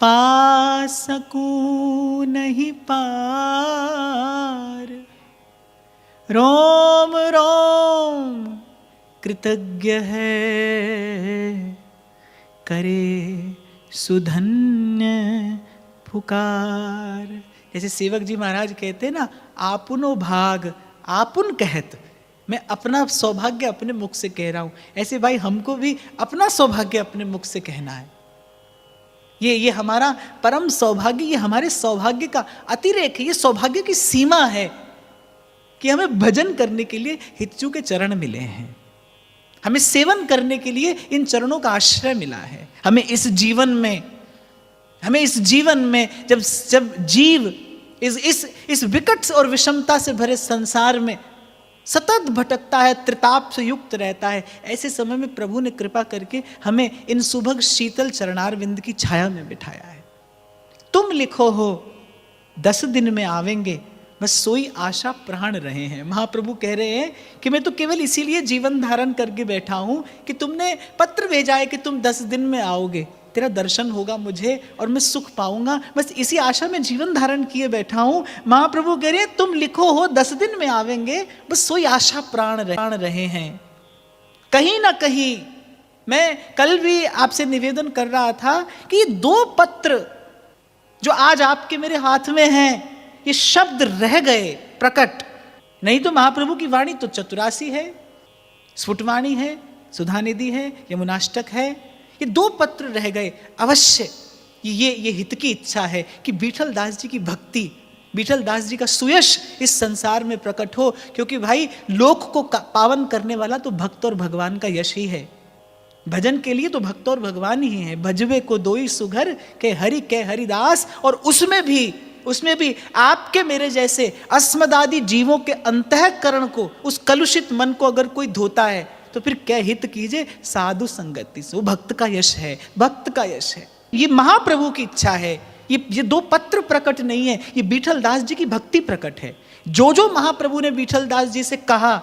पा सकूं नहीं पार, रोम रोम कृतज्ञ है करे सुधन्य पुकार। जैसे सेवक जी महाराज कहते हैं ना, आपुनो भाग आपुन कहत, मैं अपना सौभाग्य अपने मुख से कह रहा हूं। ऐसे भाई हमको भी अपना सौभाग्य अपने मुख से कहना है। ये हमारा परम सौभाग्य, ये हमारे सौभाग्य का अतिरेक है, ये सौभाग्य की सीमा है कि हमें भजन करने के लिए हितजू के चरण मिले हैं, हमें सेवन करने के लिए इन चरणों का आश्रय मिला है। हमें इस जीवन में जब जीव इस विकट और विषमता से भरे संसार में सतत भटकता है, त्रिताप से युक्त रहता है, ऐसे समय में प्रभु ने कृपा करके हमें इन सुभग शीतल चरणारविंद की छाया में बिठाया है। तुम लिखो हो 10 दिन में आवेंगे, बस सोई आशा प्राण रहे हैं। महाप्रभु कह रहे हैं कि मैं तो केवल इसीलिए जीवन धारण करके बैठा हूं कि तुमने पत्र भेजा है कि तुम 10 दिन में आओगे, तेरा दर्शन होगा मुझे और मैं सुख पाऊंगा, बस इसी आशा में जीवन धारण किए बैठा हूं। महाप्रभु कह रहे हैं तुम लिखो हो 10 दिन में आवेंगे, बस सोई आशा प्राण रहे हैं। कहीं ना कहीं मैं कल भी आपसे निवेदन कर रहा था कि ये 2 पत्र जो आज आपके मेरे हाथ में हैं, ये शब्द रह गए प्रकट, नहीं तो महाप्रभु की वाणी तो चतुरासी है, स्फुटवाणी है, सुधानिधि है, यमुनाष्टक है, ये 2 पत्र रह गए। अवश्य ये हित की इच्छा है कि बीठल दास जी की भक्ति विठल दास जी का सुयश इस संसार में प्रकट हो, क्योंकि भाई लोक को पावन करने वाला तो भक्त और भगवान का यश ही है। भजन के लिए तो भक्त और भगवान ही है। भजवे को दोई सुघर के हरिदास, और उसमें भी आपके मेरे जैसे अस्मदादि जीवों के अंतःकरण को, उस कलुषित मन को अगर कोई धोता है तो फिर क्या हित कीजिए साधु संगति से। वो भक्त का यश है, भक्त का यश है। ये महाप्रभु की इच्छा है। ये दो पत्र प्रकट नहीं है, ये विठल दास जी की भक्ति प्रकट है। जो महाप्रभु ने विठल दास जी से कहा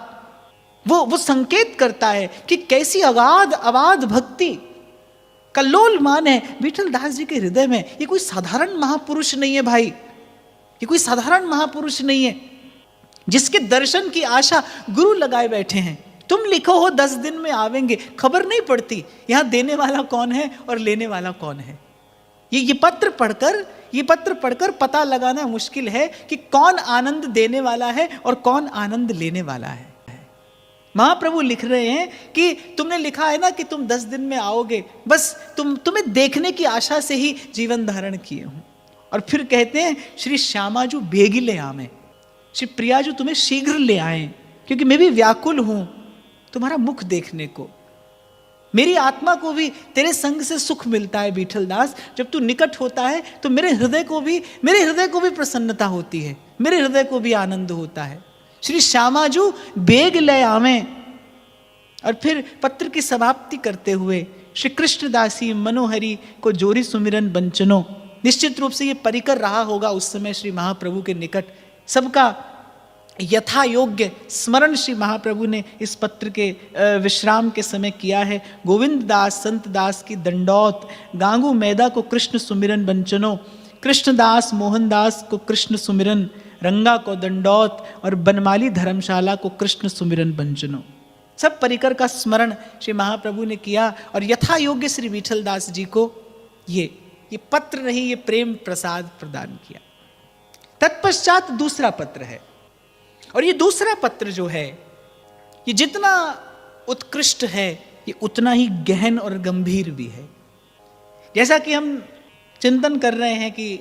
वो संकेत करता है कि कैसी अगाध भक्ति, कल्लोल मान है विठल दास जी के हृदय में। ये कोई साधारण महापुरुष नहीं है भाई, ये कोई साधारण महापुरुष नहीं है जिसके दर्शन की आशा गुरु लगाए बैठे हैं। तुम लिखो हो 10 दिन में आवेंगे, खबर नहीं पड़ती यहां देने वाला कौन है और लेने वाला कौन है। ये पत्र पढ़कर पता लगाना मुश्किल है कि कौन आनंद देने वाला है और कौन आनंद लेने वाला है। महाप्रभु लिख रहे हैं कि तुमने लिखा है ना कि तुम 10 दिन में आओगे, बस तुम्हें देखने की आशा से ही जीवन धारण किए हूं। और फिर कहते हैं श्री श्यामाजू बेगी ले आवे, श्री प्रियाजू तुम्हें शीघ्र ले आए, क्योंकि मैं भी व्याकुल हूं तुम्हारा मुख देखने को। मेरी आत्मा को भी तेरे संग से सुख मिलता है विठल दास। जब तू निकट होता है तो मेरे हृदय को भी प्रसन्नता होती है, मेरे हृदय को भी आनंद होता है। श्री श्यामाजू बेग ले आवे। और फिर पत्र की समाप्ति करते हुए श्री कृष्णदासी मनोहरी को जोरी सुमिरन बंचनो। निश्चित रूप से ये परिकर रहा होगा उस समय श्री महाप्रभु के निकट। सबका यथा योग्य स्मरण श्री महाप्रभु ने इस पत्र के विश्राम के समय किया है। गोविंद दास संत दास की दंडौत, गांगू मैदा को कृष्ण सुमिरन बंचनो, कृष्णदास मोहनदास को कृष्ण सुमिरन, रंगा को दंडौत और बनमाली धर्मशाला को कृष्ण सुमिरन बंचनो। सब परिकर का स्मरण श्री महाप्रभु ने किया और यथा योग्य श्री विठल दास जी को ये पत्र नहीं, ये प्रेम प्रसाद प्रदान किया। तत्पश्चात दूसरा पत्र है, और ये दूसरा पत्र जो है ये जितना उत्कृष्ट है ये उतना ही गहन और गंभीर भी है। जैसा कि हम चिंतन कर रहे हैं कि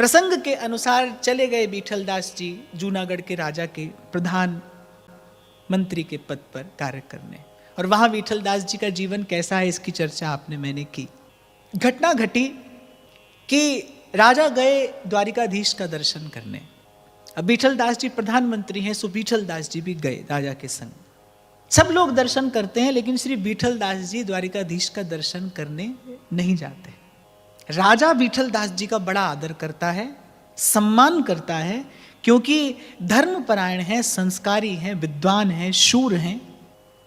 प्रसंग के अनुसार चले गए विठल दास जी जूनागढ़ के राजा के प्रधान मंत्री के पद पर कार्य करने, और वहां विठल दास जी का जीवन कैसा है इसकी चर्चा मैंने की। घटना घटी कि राजा गए द्वारिकाधीश का दर्शन करने। अब विठल दास जी प्रधानमंत्री हैं, सो विठल दास जी भी गए राजा के संग। सब लोग दर्शन करते हैं, लेकिन श्री विठल दास जी द्वारिकाधीश का दर्शन करने नहीं जाते। राजा विठल दास जी का बड़ा आदर करता है, सम्मान करता है, क्योंकि धर्मपरायण हैं, संस्कारी हैं, विद्वान हैं, शूर हैं,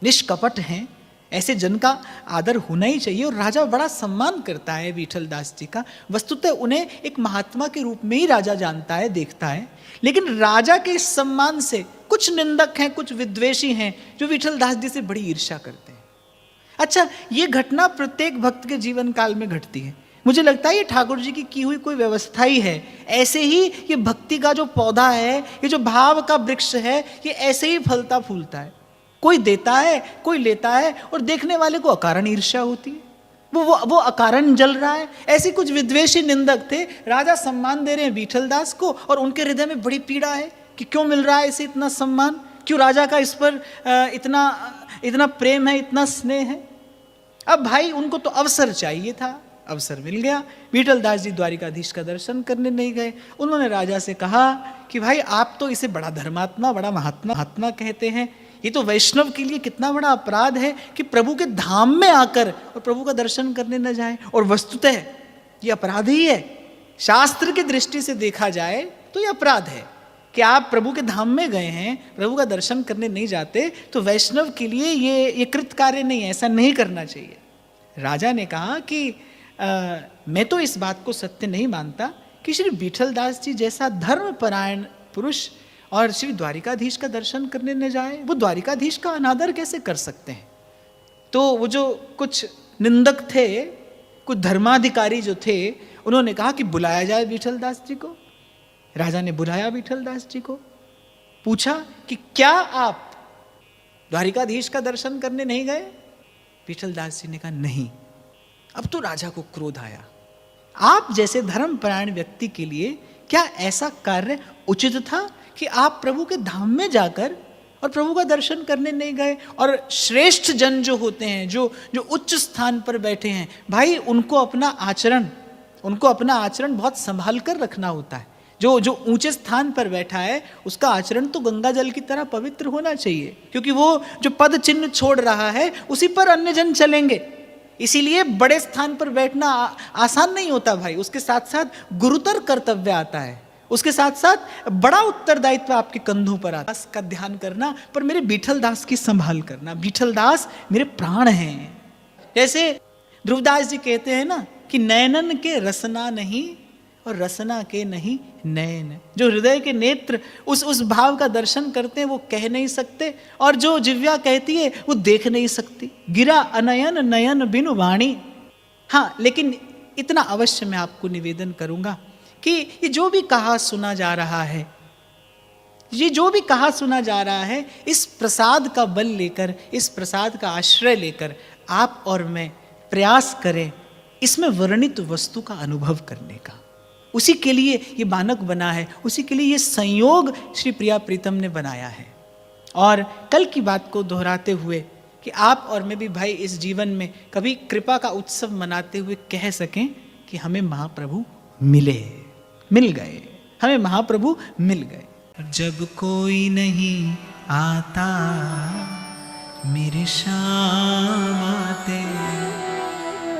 निष्कपट हैं। ऐसे जन का आदर होना ही चाहिए, और राजा बड़ा सम्मान करता है विठल दास जी का। वस्तुतः उन्हें एक महात्मा के रूप में ही राजा जानता है, देखता है। लेकिन राजा के इस सम्मान से कुछ निंदक हैं, कुछ विद्वेषी हैं जो विठल दास जी से बड़ी ईर्ष्या करते हैं। अच्छा, ये घटना प्रत्येक भक्त के जीवन काल में घटती है। मुझे लगता है ये ठाकुर जी की हुई कोई व्यवस्था ही है। ऐसे ही ये भक्ति का जो पौधा है, ये जो भाव का वृक्ष है, ये ऐसे ही फलता फूलता है। कोई देता है, कोई लेता है, और देखने वाले को अकारण ईर्ष्या होती है, वो अकारण जल रहा है। ऐसे कुछ विद्वेषी निंदक थे। राजा सम्मान दे रहे हैं विठल दास को, और उनके हृदय में बड़ी पीड़ा है कि क्यों मिल रहा है इसे इतना सम्मान, क्यों राजा का इस पर इतना प्रेम है, इतना स्नेह है। अब भाई उनको तो अवसर चाहिए था, अवसर मिल गया। विठल दास जी द्वारिकाधीश का दर्शन करने नहीं गए। उन्होंने राजा से कहा कि भाई आप तो इसे बड़ा धर्मात्मा, बड़ा महात्मा कहते हैं, ये तो वैष्णव के लिए कितना बड़ा अपराध है कि प्रभु के धाम में आकर और प्रभु का दर्शन करने न जाए। और वस्तुतः ये अपराध ही है। शास्त्र की दृष्टि से देखा जाए तो ये अपराध है कि आप प्रभु के धाम में गए हैं, प्रभु का दर्शन करने नहीं जाते, तो वैष्णव के लिए ये कृत कार्य नहीं है, ऐसा नहीं करना चाहिए। राजा ने कहा कि मैं तो इस बात को सत्य नहीं मानता कि श्री विठल दास जी जैसा धर्मपरायण पुरुष और श्री द्वारिकाधीश का दर्शन करने न जाए। वो द्वारिकाधीश का अनादर कैसे कर सकते हैं? तो वो जो कुछ निंदक थे, कुछ धर्माधिकारी जो थे, उन्होंने कहा कि बुलाया जाए विठल दास जी को। राजा ने बुलाया विठल दास जी को, पूछा कि क्या आप द्वारिकाधीश का दर्शन करने नहीं गए? विठल दास जी ने कहा नहीं। अब तो राजा को क्रोध आया। आप जैसे धर्मपरायण व्यक्ति के लिए क्या ऐसा कार्य उचित था कि आप प्रभु के धाम में जाकर और प्रभु का दर्शन करने नहीं गए। और श्रेष्ठ जन जो होते हैं, जो जो उच्च स्थान पर बैठे हैं, भाई उनको अपना आचरण बहुत संभाल कर रखना होता है। जो जो ऊंचे स्थान पर बैठा है उसका आचरण तो गंगा जल की तरह पवित्र होना चाहिए, क्योंकि वो जो पद चिन्ह छोड़ रहा है उसी पर अन्य जन चलेंगे। इसीलिए बड़े स्थान पर बैठना आसान नहीं होता भाई, उसके साथ साथ गुरुतर कर्तव्य आता है, उसके साथ साथ बड़ा उत्तरदायित्व आपके कंधों पर आता है। दास का ध्यान करना, पर मेरे बीठल दास की संभाल करना। बीठल दास मेरे प्राण हैं। जैसे ध्रुवदास जी कहते हैं ना कि नयनन के रसना नहीं और रसना के नहीं नयन। जो हृदय के नेत्र उस भाव का दर्शन करते हैं वो कह नहीं सकते, और जो जिव्या कहती है वो देख नहीं सकती। गिरा अनयन नयन बिनु वाणी। हाँ, लेकिन इतना अवश्य मैं आपको निवेदन करूंगा कि ये जो भी कहा सुना जा रहा है, इस प्रसाद का बल लेकर, इस प्रसाद का आश्रय लेकर आप और मैं प्रयास करें इसमें वर्णित वस्तु का अनुभव करने का। उसी के लिए ये मानक बना है, उसी के लिए ये संयोग श्री प्रिया प्रीतम ने बनाया है। और कल की बात को दोहराते हुए कि आप और मैं भी भाई इस जीवन में कभी कृपा का उत्सव मनाते हुए कह सकें कि हमें महाप्रभु मिल गए, हमें महाप्रभु मिल गए। जब कोई नहीं आता मेरे श्याम